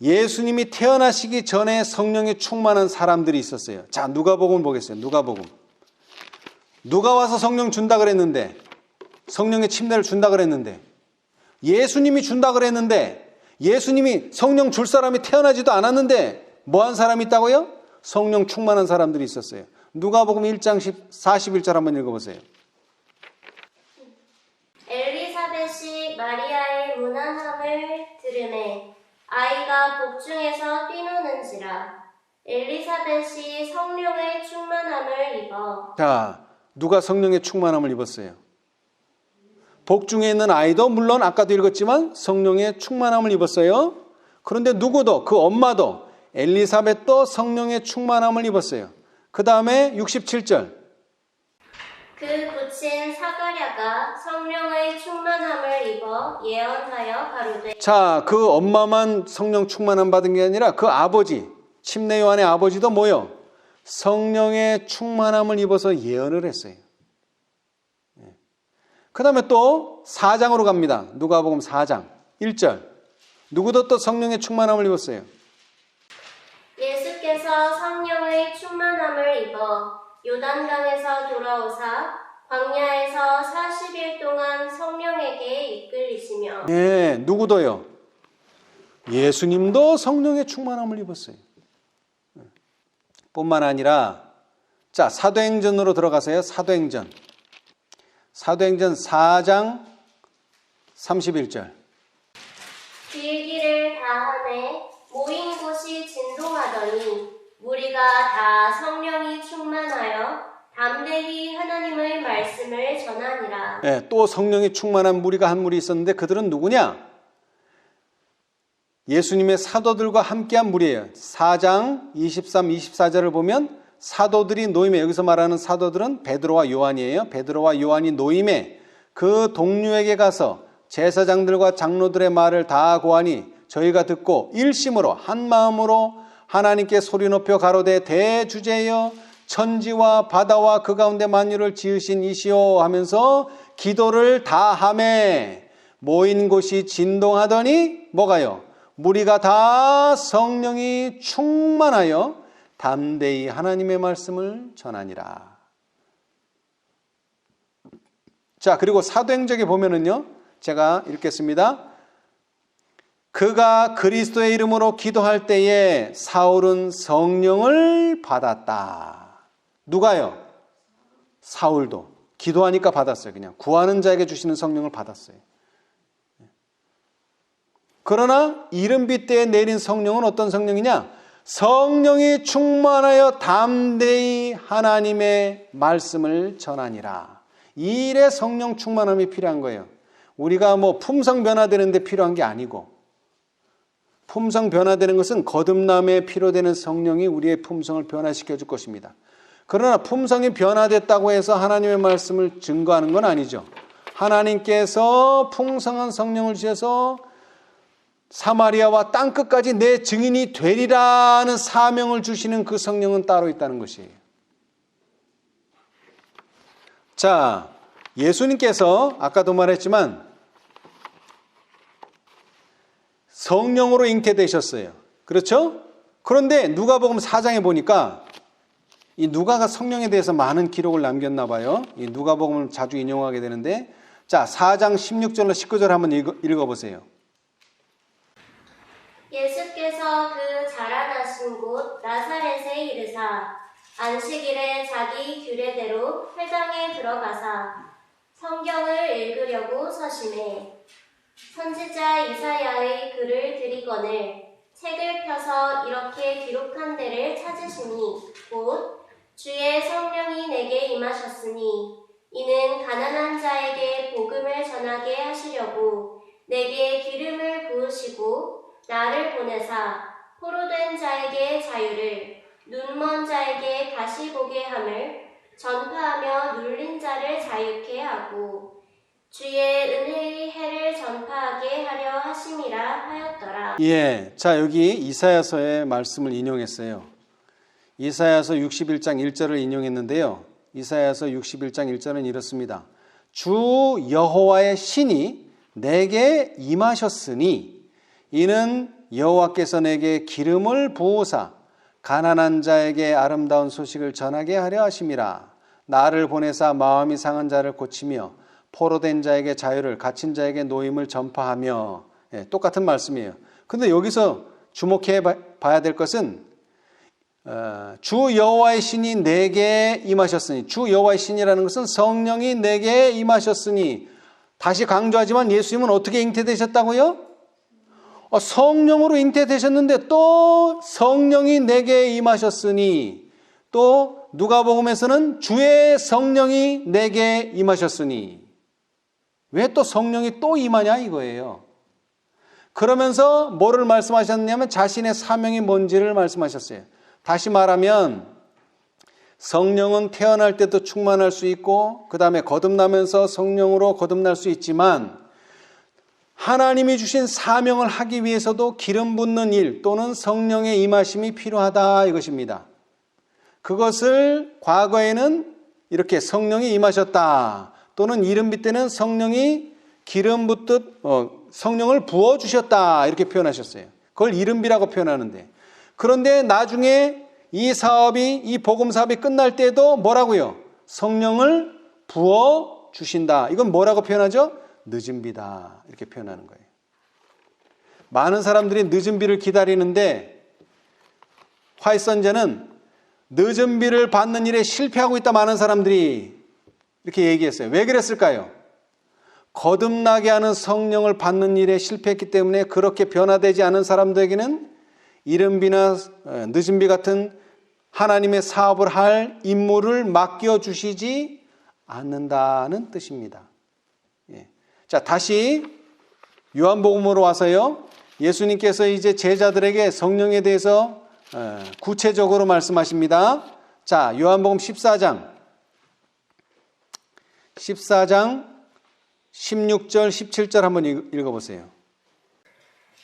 예수님이 태어나시기 전에 성령에 충만한 사람들이 있었어요. 자, 누가복음 보겠어요. 누가복음. 누가 와서 성령 준다 그랬는데, 성령의 침례를 준다 그랬는데, 예수님이 준다 그랬는데, 예수님이 성령 줄 사람이 태어나지도 않았는데 뭐 한 사람이 있다고요? 성령 충만한 사람들이 있었어요. 누가복음 1장 41절 한번 읽어보세요. 엘리사벳이 마리아의 무난함을 들으매 아이가 복중에서 뛰노는지라. 엘리사벳이 성령의 충만함을 입어. 자, 누가 성령의 충만함을 입었어요? 복중에 있는 아이도 물론 아까도 읽었지만 성령의 충만함을 입었어요. 그런데 누구도, 그 엄마도, 엘리사벳도 성령의 충만함을 입었어요. 그 다음에 67절. 그 부친 사가랴가 성령의 충만함을 입어 예언하여 가로되. 자, 그 엄마만 성령 충만함 받은 게 아니라 그 아버지, 침례 요한의 아버지도 뭐요? 성령의 충만함을 입어서 예언을 했어요. 그 다음에 또 4장으로 갑니다. 누가복음 4장 1절. 누구도 또 성령의 충만함을 입었어요. 예수께서 성령의 충만함을 입어 요단강에서 돌아오사 광야에서 40일 동안 성령에게 이끌리시며. 네, 누구도요? 예수님도 성령의 충만함을 입었어요. 뿐만 아니라, 자, 사도행전으로 들어가세요. 사도행전. 사도행전 4장 31절. 그 일기를 다하매 모인 곳이 진동하더니 무리가 다 성령이 충만하여 담대히 하나님의 말씀을 전하니라. 네, 또 성령이 충만한 무리가 한 무리 있었는데 그들은 누구냐? 예수님의 사도들과 함께한 무리예요. 4장 23, 24절을 보면 사도들이 노임에, 여기서 말하는 사도들은 베드로와 요한이에요. 베드로와 요한이 노임에 그 동료에게 가서 제사장들과 장로들의 말을 다 고하니 저희가 듣고 일심으로 한 마음으로 하나님께 소리 높여 가로되 대주제여 천지와 바다와 그 가운데 만유를 지으신 이시오 하면서 기도를 다 하매 모인 곳이 진동하더니 뭐가요? 무리가 다 성령이 충만하여 담대히 하나님의 말씀을 전하니라. 자, 그리고 사도행전에 보면은요, 제가 읽겠습니다. 그가 그리스도의 이름으로 기도할 때에 사울은 성령을 받았다. 누가요? 사울도 기도하니까 받았어요. 그냥 구하는 자에게 주시는 성령을 받았어요. 그러나 이른비 때에 내린 성령은 어떤 성령이냐? 성령이 충만하여 담대히 하나님의 말씀을 전하니라. 이 일에 성령 충만함이 필요한 거예요. 우리가 뭐 품성 변화되는데 필요한 게 아니고, 품성 변화되는 것은 거듭남에 필요되는 성령이 우리의 품성을 변화시켜 줄 것입니다. 그러나 품성이 변화됐다고 해서 하나님의 말씀을 증거하는 건 아니죠. 하나님께서 풍성한 성령을 주셔서 사마리아와 땅끝까지 내 증인이 되리라는 사명을 주시는 그 성령은 따로 있다는 것이에요. 자, 예수님께서 아까도 말했지만 성령으로 잉태되셨어요. 그렇죠? 그런데 누가복음 4장에 보니까 이 누가가 성령에 대해서 많은 기록을 남겼나 봐요. 이 누가복음을 자주 인용하게 되는데, 자, 4장 16절로 19절 한번 읽어보세요. 예수께서 그 자라나신 곳 나사렛에 이르사 안식일에 자기 규례대로 회당에 들어가사 성경을 읽으려고 서심해 선지자 이사야의 글을 들이거늘 책을 펴서 이렇게 기록한 데를 찾으시니 곧 주의 성령이 내게 임하셨으니 이는 가난한 자에게 복음을 전하게 하시려고 내게 기름을 부으시고 나를 보내사 포로된 자에게 자유를 눈먼 자에게 다시 보게 함을 전파하며 눌린 자를 자유케 하고 주의 은혜의 해를 전파하게 하려 하심이라 하였더라. 예, 자, 여기 이사야서의 말씀을 인용했어요. 이사야서 61장 1절을 인용했는데요. 이사야서 61장 1절은 이렇습니다. 주 여호와의 신이 내게 임하셨으니 이는 여호와께서 내게 기름을 부으사 가난한 자에게 아름다운 소식을 전하게 하려 하심이라. 나를 보내사 마음이 상한 자를 고치며 포로된 자에게 자유를, 갇힌 자에게 노임을 전파하며. 예, 똑같은 말씀이에요. 근데 여기서 주목해 봐야 될 것은 주 여호와의 신이 내게 임하셨으니, 주 여호와의 신이라는 것은 성령이 내게 임하셨으니, 다시 강조하지만 예수님은 어떻게 잉태되셨다고요? 성령으로 잉태되셨는데 또 성령이 내게 임하셨으니, 또 누가복음에서는 주의 성령이 내게 임하셨으니, 왜 또 성령이 또 임하냐 이거예요. 그러면서 뭐를 말씀하셨냐면 자신의 사명이 뭔지를 말씀하셨어요. 다시 말하면 성령은 태어날 때도 충만할 수 있고 그 다음에 거듭나면서 성령으로 거듭날 수 있지만 하나님이 주신 사명을 하기 위해서도 기름 붓는 일 또는 성령의 임하심이 필요하다 이것입니다. 그것을 과거에는 이렇게 성령이 임하셨다 또는 이른비 때는 성령이 기름 붓듯 성령을 부어주셨다 이렇게 표현하셨어요. 그걸 이른비라고 표현하는데, 그런데 나중에 이 사업이, 이 복음 사업이 끝날 때도 뭐라고요? 성령을 부어주신다. 이건 뭐라고 표현하죠? 늦은 비다 이렇게 표현하는 거예요. 많은 사람들이 늦은 비를 기다리는데 화이선제는 늦은 비를 받는 일에 실패하고 있다. 많은 사람들이 이렇게 얘기했어요. 왜 그랬을까요? 거듭나게 하는 성령을 받는 일에 실패했기 때문에 그렇게 변화되지 않은 사람들에게는 이른비나 늦은비 같은 하나님의 사업을 할 임무를 맡겨주시지 않는다는 뜻입니다. 예. 자, 다시 요한복음으로 와서요. 예수님께서 이제 제자들에게 성령에 대해서 구체적으로 말씀하십니다. 자, 요한복음 14장 16절 17절 한번 읽어보세요.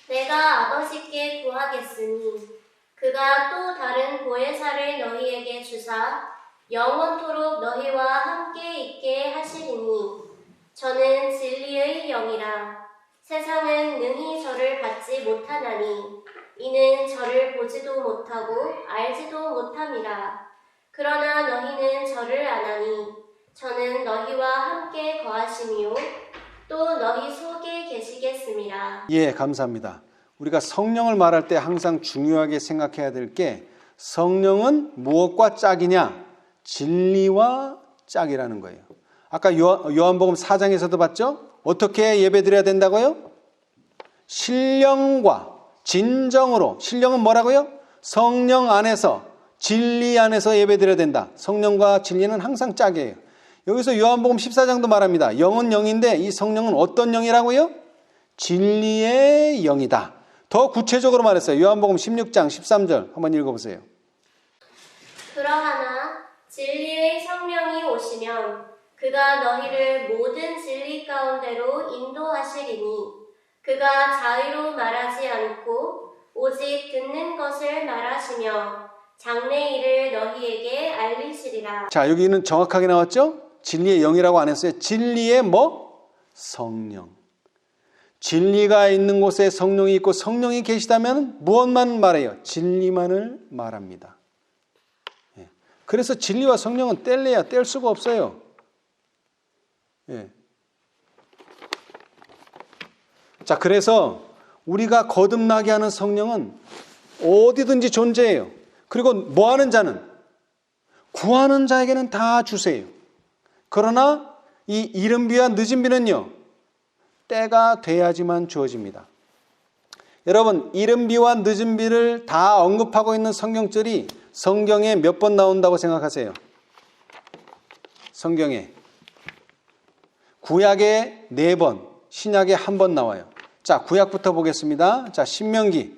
내가 아버지께 구하겠으니 그가 또 다른 보혜사를 너희에게 주사 영원토록 너희와 함께 있게 하시리니 저는 진리의 영이라. 세상은 능히 저를 받지 못하나니 이는 저를 보지도 못하고 알지도 못함이라. 그러나 너희는 저를 아나니 저는 너희와 함께 거하시며 또 너희 속에 계시겠음이라. 예, 감사합니다. 우리가 성령을 말할 때 항상 중요하게 생각해야 될 게 성령은 무엇과 짝이냐? 진리와 짝이라는 거예요. 아까 요한복음 4장에서도 봤죠? 어떻게 예배드려야 된다고요? 신령과 진정으로. 신령은 뭐라고요? 성령 안에서, 진리 안에서 예배드려야 된다. 성령과 진리는 항상 짝이에요. 여기서 요한복음 14장도 말합니다. 영은 영인데 이 성령은 어떤 영이라고요? 진리의 영이다. 더 구체적으로 말했어요. 요한복음 16장 13절 한번 읽어보세요. 그러하나 진리의 성령이 오시면 그가 너희를 모든 진리 가운데로 인도하시리니 그가 자의로 말하지 않고 오직 듣는 것을 말하시며 장래일을 너희에게 알리시리라. 자, 여기는 정확하게 나왔죠? 진리의 영이라고 안 했어요. 진리의 뭐? 성령. 진리가 있는 곳에 성령이 있고 성령이 계시다면 무엇만 말해요? 진리만을 말합니다. 예. 그래서 진리와 성령은 뗄래야 뗄 수가 없어요. 예. 자, 그래서 우리가 거듭나게 하는 성령은 어디든지 존재해요. 그리고 뭐 하는 자는? 구하는 자에게는 다 주세요. 그러나 이 이른 비와 늦은 비는요, 때가 돼야지만 주어집니다. 여러분, 이른 비와 늦은 비를 다 언급하고 있는 성경절이 성경에 몇 번 나온다고 생각하세요? 성경에 구약에 4번, 신약에 1번 나와요. 자, 구약부터 보겠습니다. 자, 신명기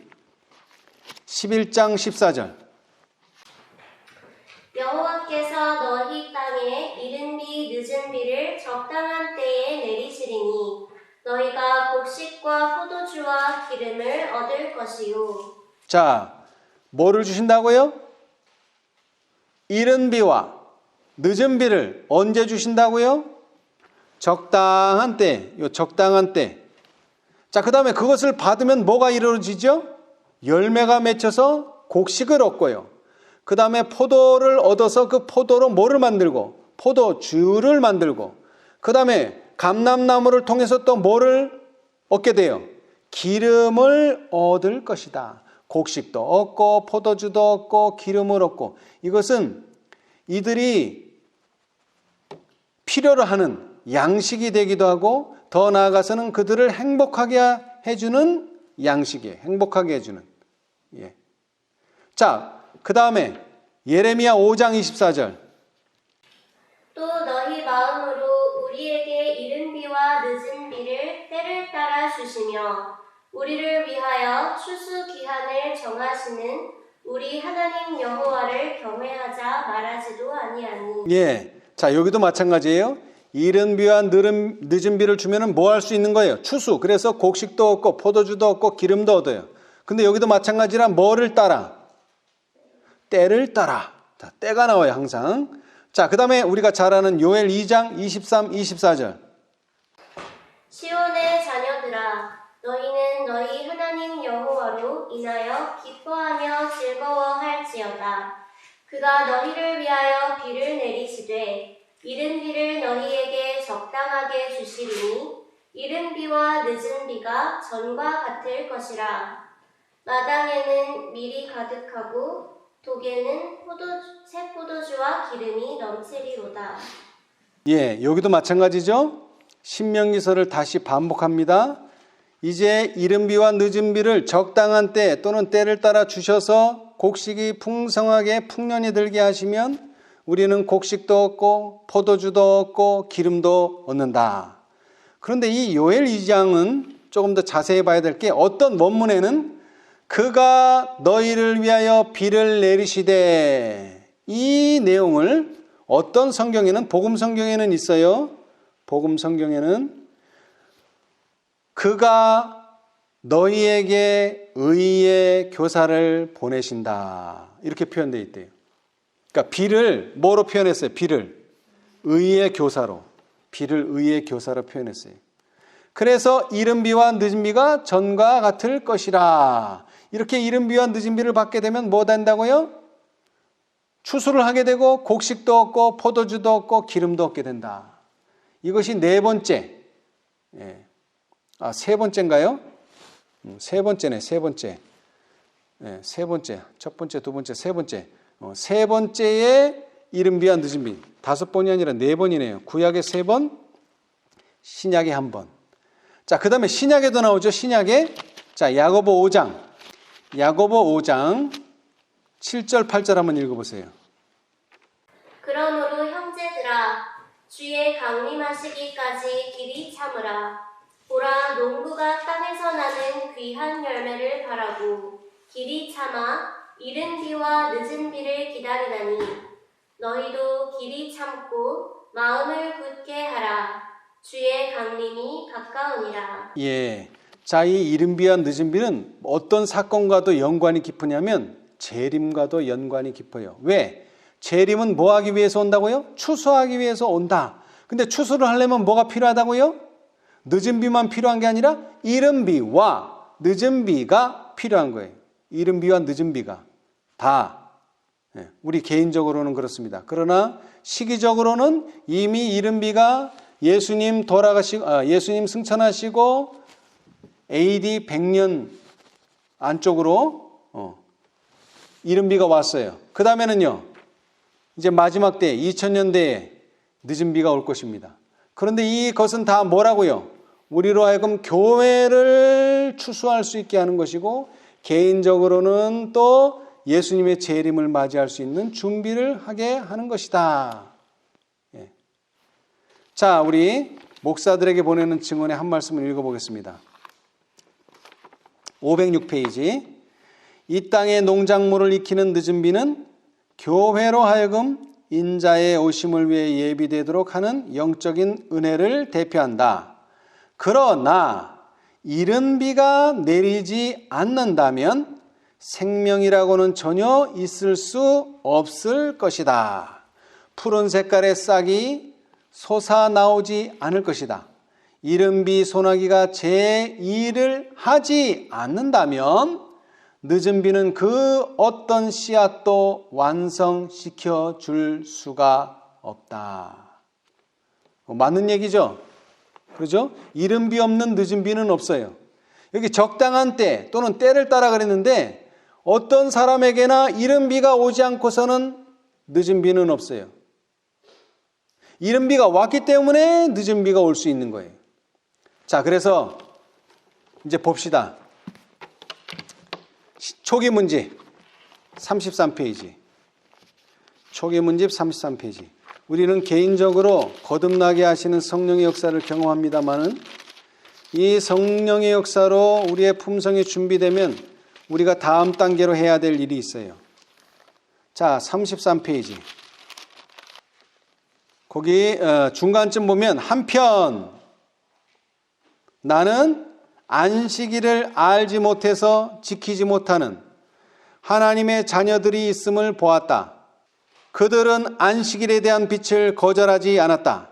11장 14절. 여호와께서 너희 땅에 이른 비 늦은 비를 적당한 때에 내리시리니 너희가 곡식과 포도주와 기름을 얻을 것이요. 자, 뭐를 주신다고요? 이른 비와 늦은 비를 언제 주신다고요? 적당한 때, 요 적당한 때. 자, 그 다음에 그것을 받으면 뭐가 이루어지죠? 열매가 맺혀서 곡식을 얻고요. 그 다음에 포도를 얻어서 그 포도로 뭐를 만들고? 포도주를 만들고. 그 다음에 감람나무를 통해서 또 뭐를 얻게 돼요? 기름을 얻을 것이다. 곡식도 얻고 포도주도 얻고 기름을 얻고. 이것은 이들이 필요로 하는 양식이 되기도 하고 더 나아가서는 그들을 행복하게 해주는 양식이에요. 행복하게 해주는. 예. 자, 그 다음에 예레미야 5장 24절. 또 너희 마음으로 우리에게 이른 비와 늦은 비를 때를 따라 주시며 우리를 위하여 추수 기한을 정하시는 우리 하나님 여호와를 경외하자 말하지도 아니하니. 예. 자, 여기도 마찬가지예요. 이른 비와 늦은 비를 주면은 뭐 할 수 있는 거예요? 추수. 그래서 곡식도 얻고 포도주도 얻고 기름도 얻어요. 근데 여기도 마찬가지라 뭐를 따라? 때를 따라. 자, 때가 나와요, 항상. 자, 그 다음에 우리가 잘 아는 요엘 2장 23, 24절. 시온의 자녀들아, 너희는 너희 하나님 여호와로 인하여 기뻐하며 즐거워할지어다. 그가 너희를 위하여 비를 내리시되 이른 비를 너희에게 적당하게 주시리니 이른 비와 늦은 비가 전과 같을 것이라. 마당에는 밀이 가득하고 독에는 새 포도주와 기름이 넘치리로다. 예, 여기도 마찬가지죠. 신명기서를 다시 반복합니다. 이제 이른 비와 늦은 비를 적당한 때 또는 때를 따라 주셔서 곡식이 풍성하게 풍년이 들게 하시면 우리는 곡식도 얻고 포도주도 얻고 기름도 얻는다. 그런데 이 요엘 2장은 조금 더 자세히 봐야 될 게 어떤 원문에는 그가 너희를 위하여 비를 내리시되 이 내용을 어떤 성경에는 복음 성경에는 있어요. 복음 성경에는 그가 너희에게 의의 교사를 보내신다. 이렇게 표현되어 있대요. 그러니까 비를 뭐로 표현했어요? 비를 의의 교사로. 비를 의의 교사로 표현했어요. 그래서 이른 비와 늦은 비가 전과 같을 것이라. 이렇게 이른 비와 늦은 비를 받게 되면 뭐 된다고요? 추수를 하게 되고 곡식도 얻고 포도주도 얻고 기름도 얻게 된다. 이것이 네 번째. 예. 세 번째인가요? 세 번째네, 세 번째. 예, 세 번째. 첫 번째, 두 번째, 세 번째. 세 번째의 이른 비와 늦은 비. 5번이 아니라 4번이네요. 구약에 3번, 신약에 1번. 자, 그 다음에 신약에도 나오죠. 신약에. 자, 야고보 5장. 야고보 5장 7절, 8절 한번 읽어보세요. 그러므로 형제들아 주의 강림하시기까지 길이 참으라. 보라 농부가 땅에서 나는 귀한 열매를 바라고 길이 참아 이른 비와 늦은 비를 기다리나니 너희도 길이 참고 마음을 굳게 하라. 주의 강림이 가까우니라. 예. 자, 이 이른 비와 늦은 비는 어떤 사건과도 연관이 깊으냐면 재림과도 연관이 깊어요. 왜? 재림은 뭐 하기 위해서 온다고요? 추수하기 위해서 온다. 근데 추수를 하려면 뭐가 필요하다고요? 늦은 비만 필요한 게 아니라 이른 비와 늦은 비가 필요한 거예요. 이른 비와 늦은 비가 다. 우리 개인적으로는 그렇습니다. 그러나 시기적으로는 이미 이른 비가 예수님 예수님 승천하시고 AD 100년 안쪽으로 이른 비가 왔어요. 그 다음에는요, 이제 마지막 때 2000년대에 늦은 비가 올 것입니다. 그런데 이것은 다 뭐라고요? 우리로 하여금 교회를 추수할 수 있게 하는 것이고 개인적으로는 또 예수님의 재림을 맞이할 수 있는 준비를 하게 하는 것이다. 예. 자, 우리 목사들에게 보내는 증언의 한 말씀을 읽어보겠습니다. 506페이지. 이 땅의 농작물을 익히는 늦은 비는 교회로 하여금 인자의 오심을 위해 예비되도록 하는 영적인 은혜를 대표한다. 그러나 이른 비가 내리지 않는다면 생명이라고는 전혀 있을 수 없을 것이다. 푸른 색깔의 싹이 솟아나오지 않을 것이다. 이른 비 소나기가 제 일을 하지 않는다면 늦은 비는 그 어떤 씨앗도 완성시켜 줄 수가 없다. 맞는 얘기죠? 그렇죠? 이른 비 없는 늦은 비는 없어요. 여기 적당한 때 또는 때를 따라 그랬는데 어떤 사람에게나 이른 비가 오지 않고서는 늦은 비는 없어요. 이른 비가 왔기 때문에 늦은 비가 올 수 있는 거예요. 자, 그래서 이제 봅시다. 초기 문집 33페이지. 초기 문집 33페이지. 우리는 개인적으로 거듭나게 하시는 성령의 역사를 경험합니다마는 이 성령의 역사로 우리의 품성이 준비되면 우리가 다음 단계로 해야 될 일이 있어요. 자, 33페이지. 거기 중간쯤 보면 한편 나는 안식일을 알지 못해서 지키지 못하는 하나님의 자녀들이 있음을 보았다. 그들은 안식일에 대한 빛을 거절하지 않았다.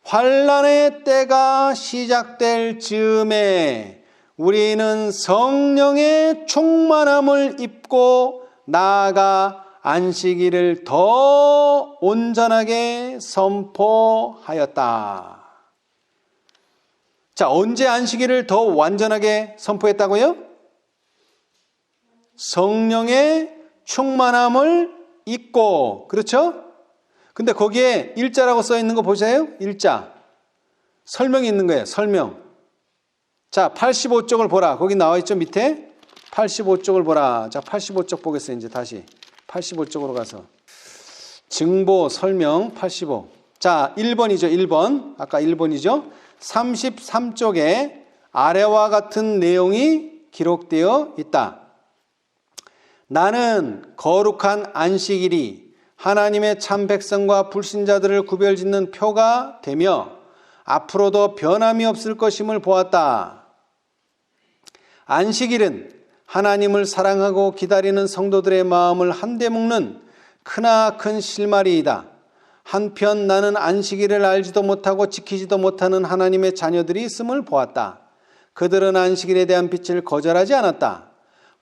환난의 때가 시작될 즈음에 우리는 성령의 충만함을 입고 나아가 안식일을 더 온전하게 선포하였다. 자, 언제 안식일을 더 완전하게 선포했다고요? 성령의 충만함을 입고, 그렇죠? 근데 거기에 일자라고 써 있는 거 보세요. 일자. 설명이 있는 거예요. 설명. 자, 85쪽을 보라. 거기 나와 있죠, 밑에? 85쪽을 보라. 자, 85쪽 보겠어요. 이제 다시 85쪽으로 가서 증보 설명 85. 자, 1번이죠. 1번. 아까 1번이죠. 33쪽에 아래와 같은 내용이 기록되어 있다. 나는 거룩한 안식일이 하나님의 참 백성과 불신자들을 구별짓는 표가 되며 앞으로도 변함이 없을 것임을 보았다. 안식일은 하나님을 사랑하고 기다리는 성도들의 마음을 한데 묶는 크나큰 실마리이다. 한편 나는 안식일을 알지도 못하고 지키지도 못하는 하나님의 자녀들이 있음을 보았다. 그들은 안식일에 대한 빛을 거절하지 않았다.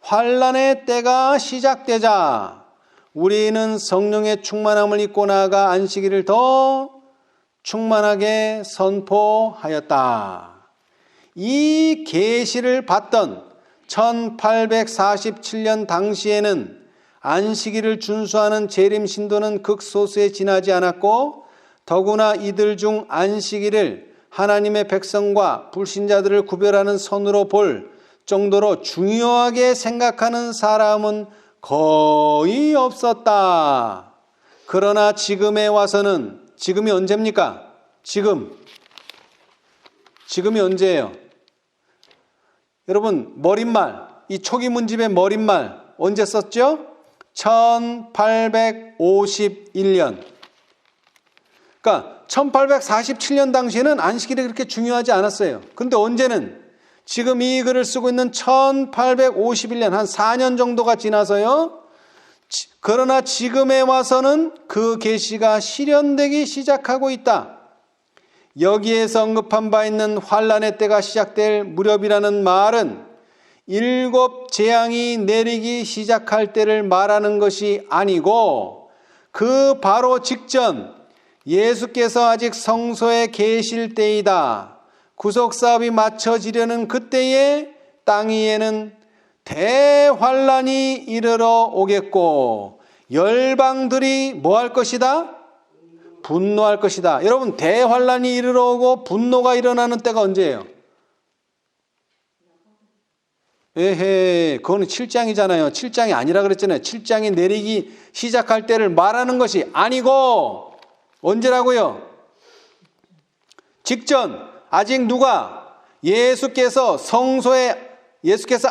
환난의 때가 시작되자 우리는 성령의 충만함을 입고 나아가 안식일을 더 충만하게 선포하였다. 이 계시를 받던 1847년 당시에는 안식일을 준수하는 재림 신도는 극소수에 지나지 않았고 더구나 이들 중 안식일을 하나님의 백성과 불신자들을 구별하는 선으로 볼 정도로 중요하게 생각하는 사람은 거의 없었다. 그러나 지금에 와서는, 지금이 언제입니까? 지금이 언제예요? 여러분, 머릿말, 이 초기 문집의 머릿말 언제 썼죠? 1851년. 그러니까 1847년 당시에는 안식일이 그렇게 중요하지 않았어요. 그런데 언제는 지금 이 글을 쓰고 있는 1851년, 한 4년 정도가 지나서요. 그러나 지금에 와서는 그 계시가 실현되기 시작하고 있다. 여기에서 언급한 바 있는 환난의 때가 시작될 무렵이라는 말은 7 재앙이 내리기 시작할 때를 말하는 것이 아니고 그 바로 직전 예수께서 아직 성소에 계실 때이다. 구속사업이 마쳐지려는 그때에 땅 위에는 대환란이 이르러 오겠고 열방들이 뭐 할 것이다? 분노할 것이다. 여러분, 대환란이 이르러 오고 분노가 일어나는 때가 언제예요? 에헤, 그거는 7장이잖아요. 7장이 아니라 그랬잖아요. 7장이 내리기 시작할 때를 말하는 것이 아니고 언제라고요? 직전, 아직 누가? 예수께서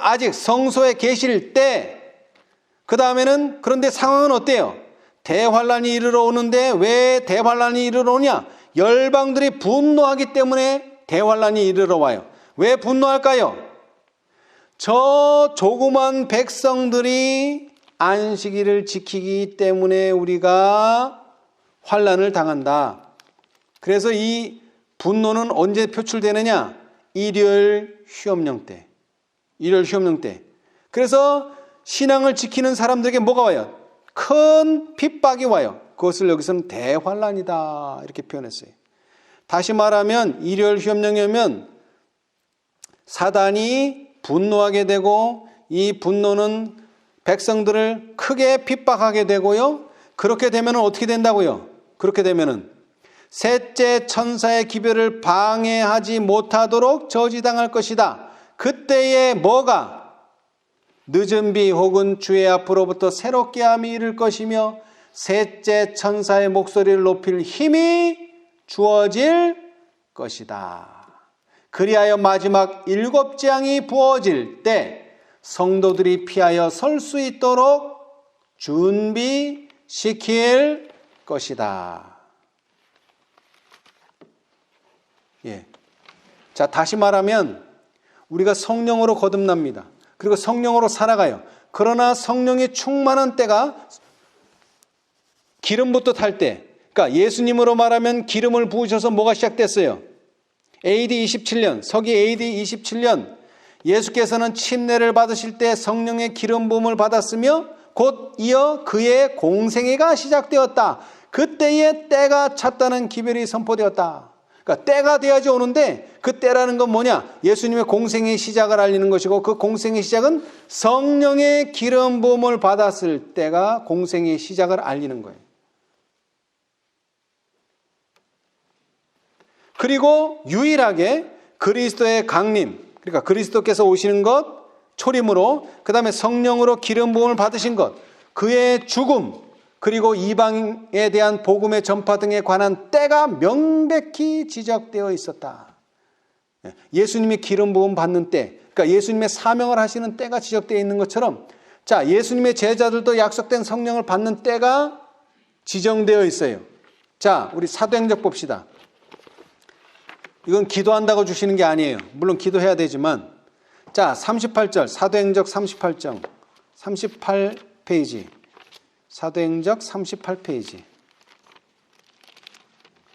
아직 성소에 계실 때, 그 다음에는, 그런데 상황은 어때요? 대환란이 이르러 오는데 왜 대환란이 이르러 오냐? 열방들이 분노하기 때문에 대환란이 이르러 와요. 왜 분노할까요? 저 조그만 백성들이 안식일을 지키기 때문에 우리가 환난을 당한다. 그래서 이 분노는 언제 표출되느냐? 일요일 휴업령 때. 그래서 신앙을 지키는 사람들에게 뭐가 와요? 큰 핍박이 와요. 그것을 여기서는 대환난이다 이렇게 표현했어요. 다시 말하면 일요일 휴업령이 오면 사단이 분노하게 되고 이 분노는 백성들을 크게 핍박하게 되고요. 그렇게 되면 어떻게 된다고요? 그렇게 되면은 셋째 천사의 기별을 방해하지 못하도록 저지당할 것이다. 그때에 뭐가? 늦은 비 혹은 주의 앞으로부터 새롭게 함이 이를 것이며 셋째 천사의 목소리를 높일 힘이 주어질 것이다. 그리하여 마지막 7 재앙이 부어질 때 성도들이 피하여 설 수 있도록 준비시킬 것이다. 예. 자, 다시 말하면 우리가 성령으로 거듭납니다. 그리고 성령으로 살아가요. 그러나 성령이 충만한 때가 기름부터 탈 때, 그러니까 예수님으로 말하면 기름을 부으셔서 뭐가 시작됐어요? AD 27년, 서기 AD 27년 예수께서는 침례를 받으실 때 성령의 기름 부음을 받았으며 곧 이어 그의 공생애가 시작되었다. 그때의 때가 찼다는 기별이 선포되었다. 그러니까 때가 돼야지 오는데 그 때라는 건 뭐냐? 예수님의 공생의 시작을 알리는 것이고 그 공생의 시작은 성령의 기름 부음을 받았을 때가 공생의 시작을 알리는 거예요. 그리고 유일하게 그리스도의 강림, 그러니까 그리스도께서 오시는 것, 초림으로, 그 다음에 성령으로 기름 부음을 받으신 것, 그의 죽음, 그리고 이방에 대한 복음의 전파 등에 관한 때가 명백히 지적되어 있었다. 예수님이 기름 부음 받는 때, 그러니까 예수님의 사명을 하시는 때가 지적되어 있는 것처럼, 자, 예수님의 제자들도 약속된 성령을 받는 때가 지정되어 있어요. 자, 우리 사도행적 봅시다. 이건 기도한다고 주시는 게 아니에요. 물론 기도해야 되지만, 자, 38절, 사도행적 38장, 38페이지. 사도행적 38페이지.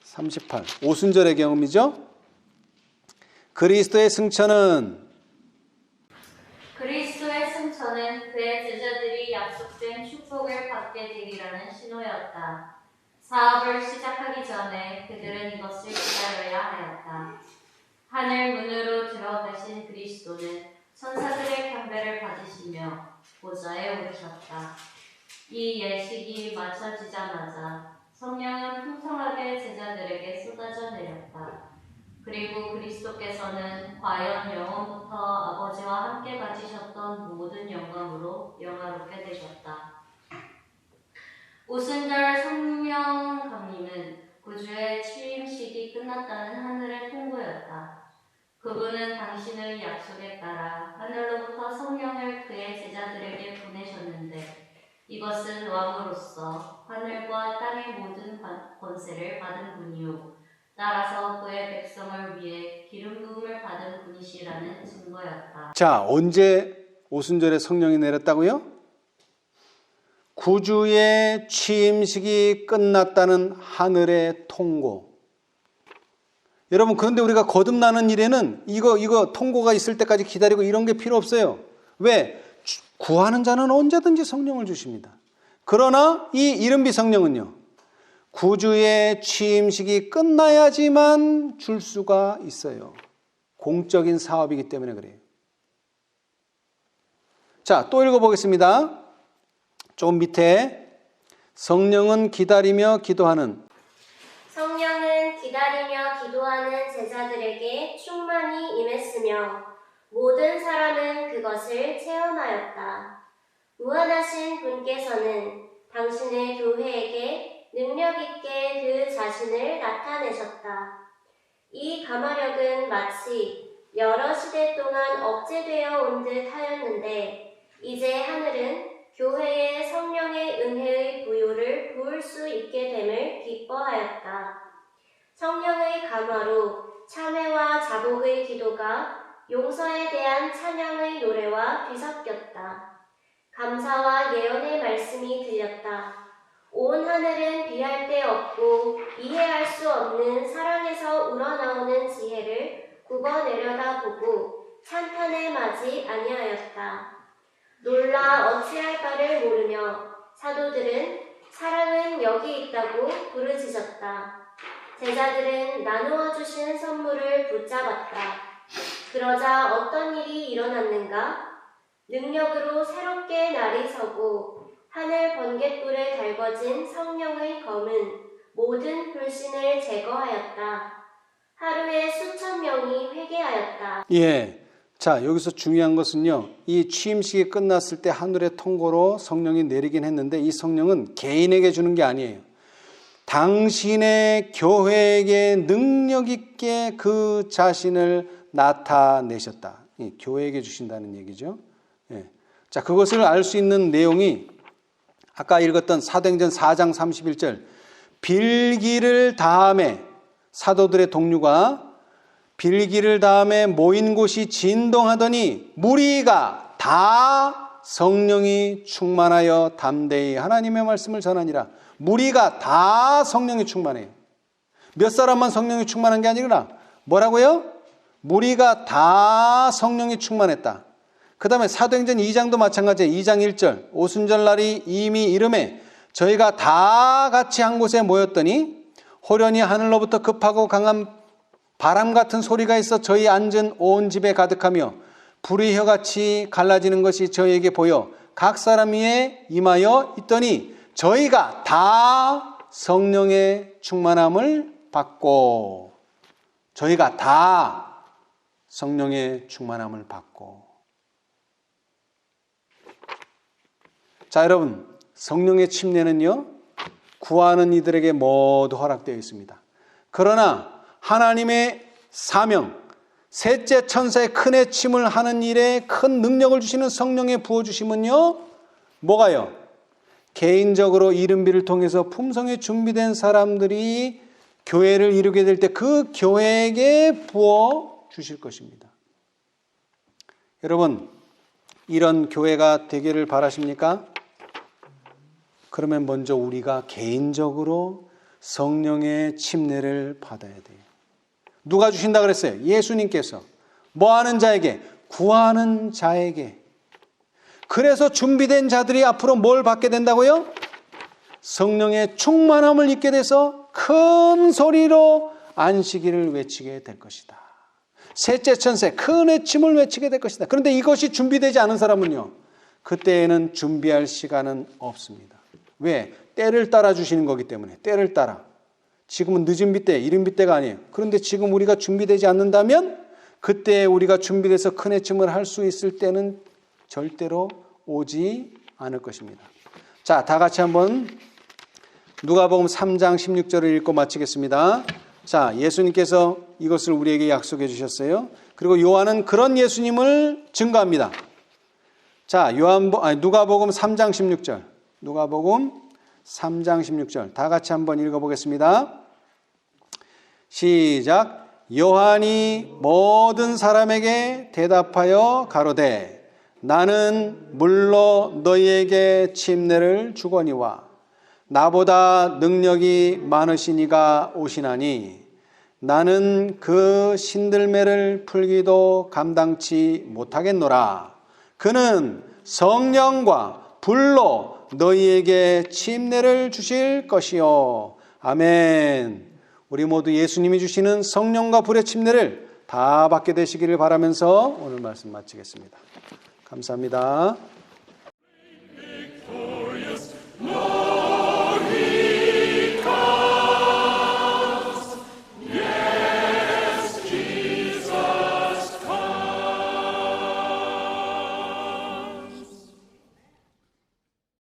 38. 오순절의 경험이죠. 그리스도의 승천은 그의 제자들이 약속된 축복을 받게 되리라는 신호였다. 사업을 시작하기 전에 그들은 이것을 기다려야 하였다. 하늘 문으로 들어가신 그리스도는 천사들의 경배를 받으시며 보좌에 오르셨다. 이 예식이 마쳐지자마자 성령은 풍성하게 제자들에게 쏟아져 내렸다. 그리고 그리스도께서는 과연 영원부터 아버지와 함께 가지셨던 모든 영광으로 영화롭게 되셨다. 오순절 성령 강림은 구주의 취임식이 끝났다는 하늘의 통보였다. 그분은 당신의 약속에 따라 하늘로부터 성령을 그의 제자들에게 보내셨는데 이것은 왕으로서 하늘과 땅의 모든 권세를 받은 분이요 따라서 그의 백성을 위해 기름 부음을 받은 분이시라는 증거였다. 자, 언제 오순절에 성령이 내렸다고요? 구주의 취임식이 끝났다는 하늘의 통고. 여러분, 그런데 우리가 거듭나는 일에는 이거 통고가 있을 때까지 기다리고 이런 게 필요 없어요. 왜? 구하는 자는 언제든지 성령을 주십니다. 그러나 이 이른비 성령은요, 구주의 취임식이 끝나야지만 줄 수가 있어요. 공적인 사업이기 때문에 그래요. 자, 또 읽어보겠습니다. 좀 밑에 성령은 기다리며 기도하는 성령은 기다리며 기도하는 제자들에게 충만히 임했으며 모든 사람은 그것을 체험하였다. 무한하신 분께서는 당신의 교회에게 능력 있게 그 자신을 나타내셨다. 이 감화력은 마치 여러 시대 동안 억제되어 온 듯 하였는데 이제 하늘은 교회에 성령의 은혜의 부요를 부을 수 있게 됨을 기뻐하였다. 성령의 감화로 참회와 자복의 기도가 용서에 대한 찬양의 노래와 뒤섞였다. 감사와 예언의 말씀이 들렸다. 온 하늘은 비할 데 없고 이해할 수 없는 사랑에서 우러나오는 지혜를 굽어 내려다보고 찬탄에 맞이 아니하였다. 놀라 어찌할 바를 모르며 사도들은 사랑은 여기 있다고 부르짖었다. 제자들은 나누어 주신 선물을 붙잡았다. 그러자 어떤 일이 일어났는가? 능력으로 새롭게 날이 서고 하늘 번갯불에 달궈진 성령의 검은 모든 불신을 제거하였다. 하루에 수천 명이 회개하였다. 예. 자, 여기서 중요한 것은요, 이 취임식이 끝났을 때 하늘의 통고로 성령이 내리긴 했는데 이 성령은 개인에게 주는 게 아니에요. 당신의 교회에게 능력 있게 그 자신을 나타내셨다. 교회에게 주신다는 얘기죠. 예. 자, 그것을 알 수 있는 내용이 아까 읽었던 사도행전 4장 31절 빌기를 다함에 사도들의 동료가 빌기를 다음에 모인 곳이 진동하더니 무리가 다 성령이 충만하여 담대히 하나님의 말씀을 전하니라. 무리가 다 성령이 충만해요. 몇 사람만 성령이 충만한 게 아니라 뭐라고요? 무리가 다 성령이 충만했다. 그 다음에 사도행전 2장도 마찬가지예요. 2장 1절 오순절 날이 이미 이름에 저희가 다 같이 한 곳에 모였더니 호련히 하늘로부터 급하고 강한 바람 같은 소리가 있어 저희 앉은 온 집에 가득하며 불의 혀같이 갈라지는 것이 저희에게 보여 각 사람 위에 임하여 있더니 저희가 다 성령의 충만함을 받고. 저희가 다 성령의 충만함을 받고. 자, 여러분, 성령의 침례는요, 구하는 이들에게 모두 허락되어 있습니다. 그러나 하나님의 사명, 셋째 천사의 큰 해침을 하는 일에 큰 능력을 주시는 성령의 부어주심은요, 뭐가요? 개인적으로 이른비를 통해서 품성에 준비된 사람들이 교회를 이루게 될 때 그 교회에게 부어 주실 것입니다. 여러분, 이런 교회가 되기를 바라십니까? 그러면 먼저 우리가 개인적으로 성령의 침례를 받아야 돼요. 누가 주신다 그랬어요? 예수님께서. 뭐 하는 자에게? 구하는 자에게. 그래서 준비된 자들이 앞으로 뭘 받게 된다고요? 성령의 충만함을 입게 돼서 큰 소리로 안식일을 외치게 될 것이다. 셋째 천사 큰 외침을 외치게 될 것이다. 그런데 이것이 준비되지 않은 사람은요, 그때에는 준비할 시간은 없습니다. 왜? 때를 따라 주시는 거기 때문에. 때를 따라. 지금은 늦은 빗대, 이른 빗대가 아니에요. 그런데 지금 우리가 준비되지 않는다면 그때 우리가 준비돼서 큰 외침을 할 수 있을 때는 절대로 오지 않을 것입니다. 자, 다 같이 한번 누가복음 3장 16절을 읽고 마치겠습니다. 자, 예수님께서 이것을 우리에게 약속해 주셨어요. 그리고 요한은 그런 예수님을 증거합니다. 자, 누가복음 3장 16절. 누가복음 3장 16절. 다 같이 한번 읽어보겠습니다. 시작. 요한이 모든 사람에게 대답하여 가로되 나는 물로 너희에게 침례를 주거니와 나보다 능력이 많으신 이가 오시나니 나는 그 신들매를 풀기도 감당치 못하겠노라. 그는 성령과 불로 너희에게 침례를 주실 것이요. 아멘. 우리 모두 예수님이 주시는 성령과 불의 침례를 다 받게 되시기를 바라면서 오늘 말씀 마치겠습니다. 감사합니다.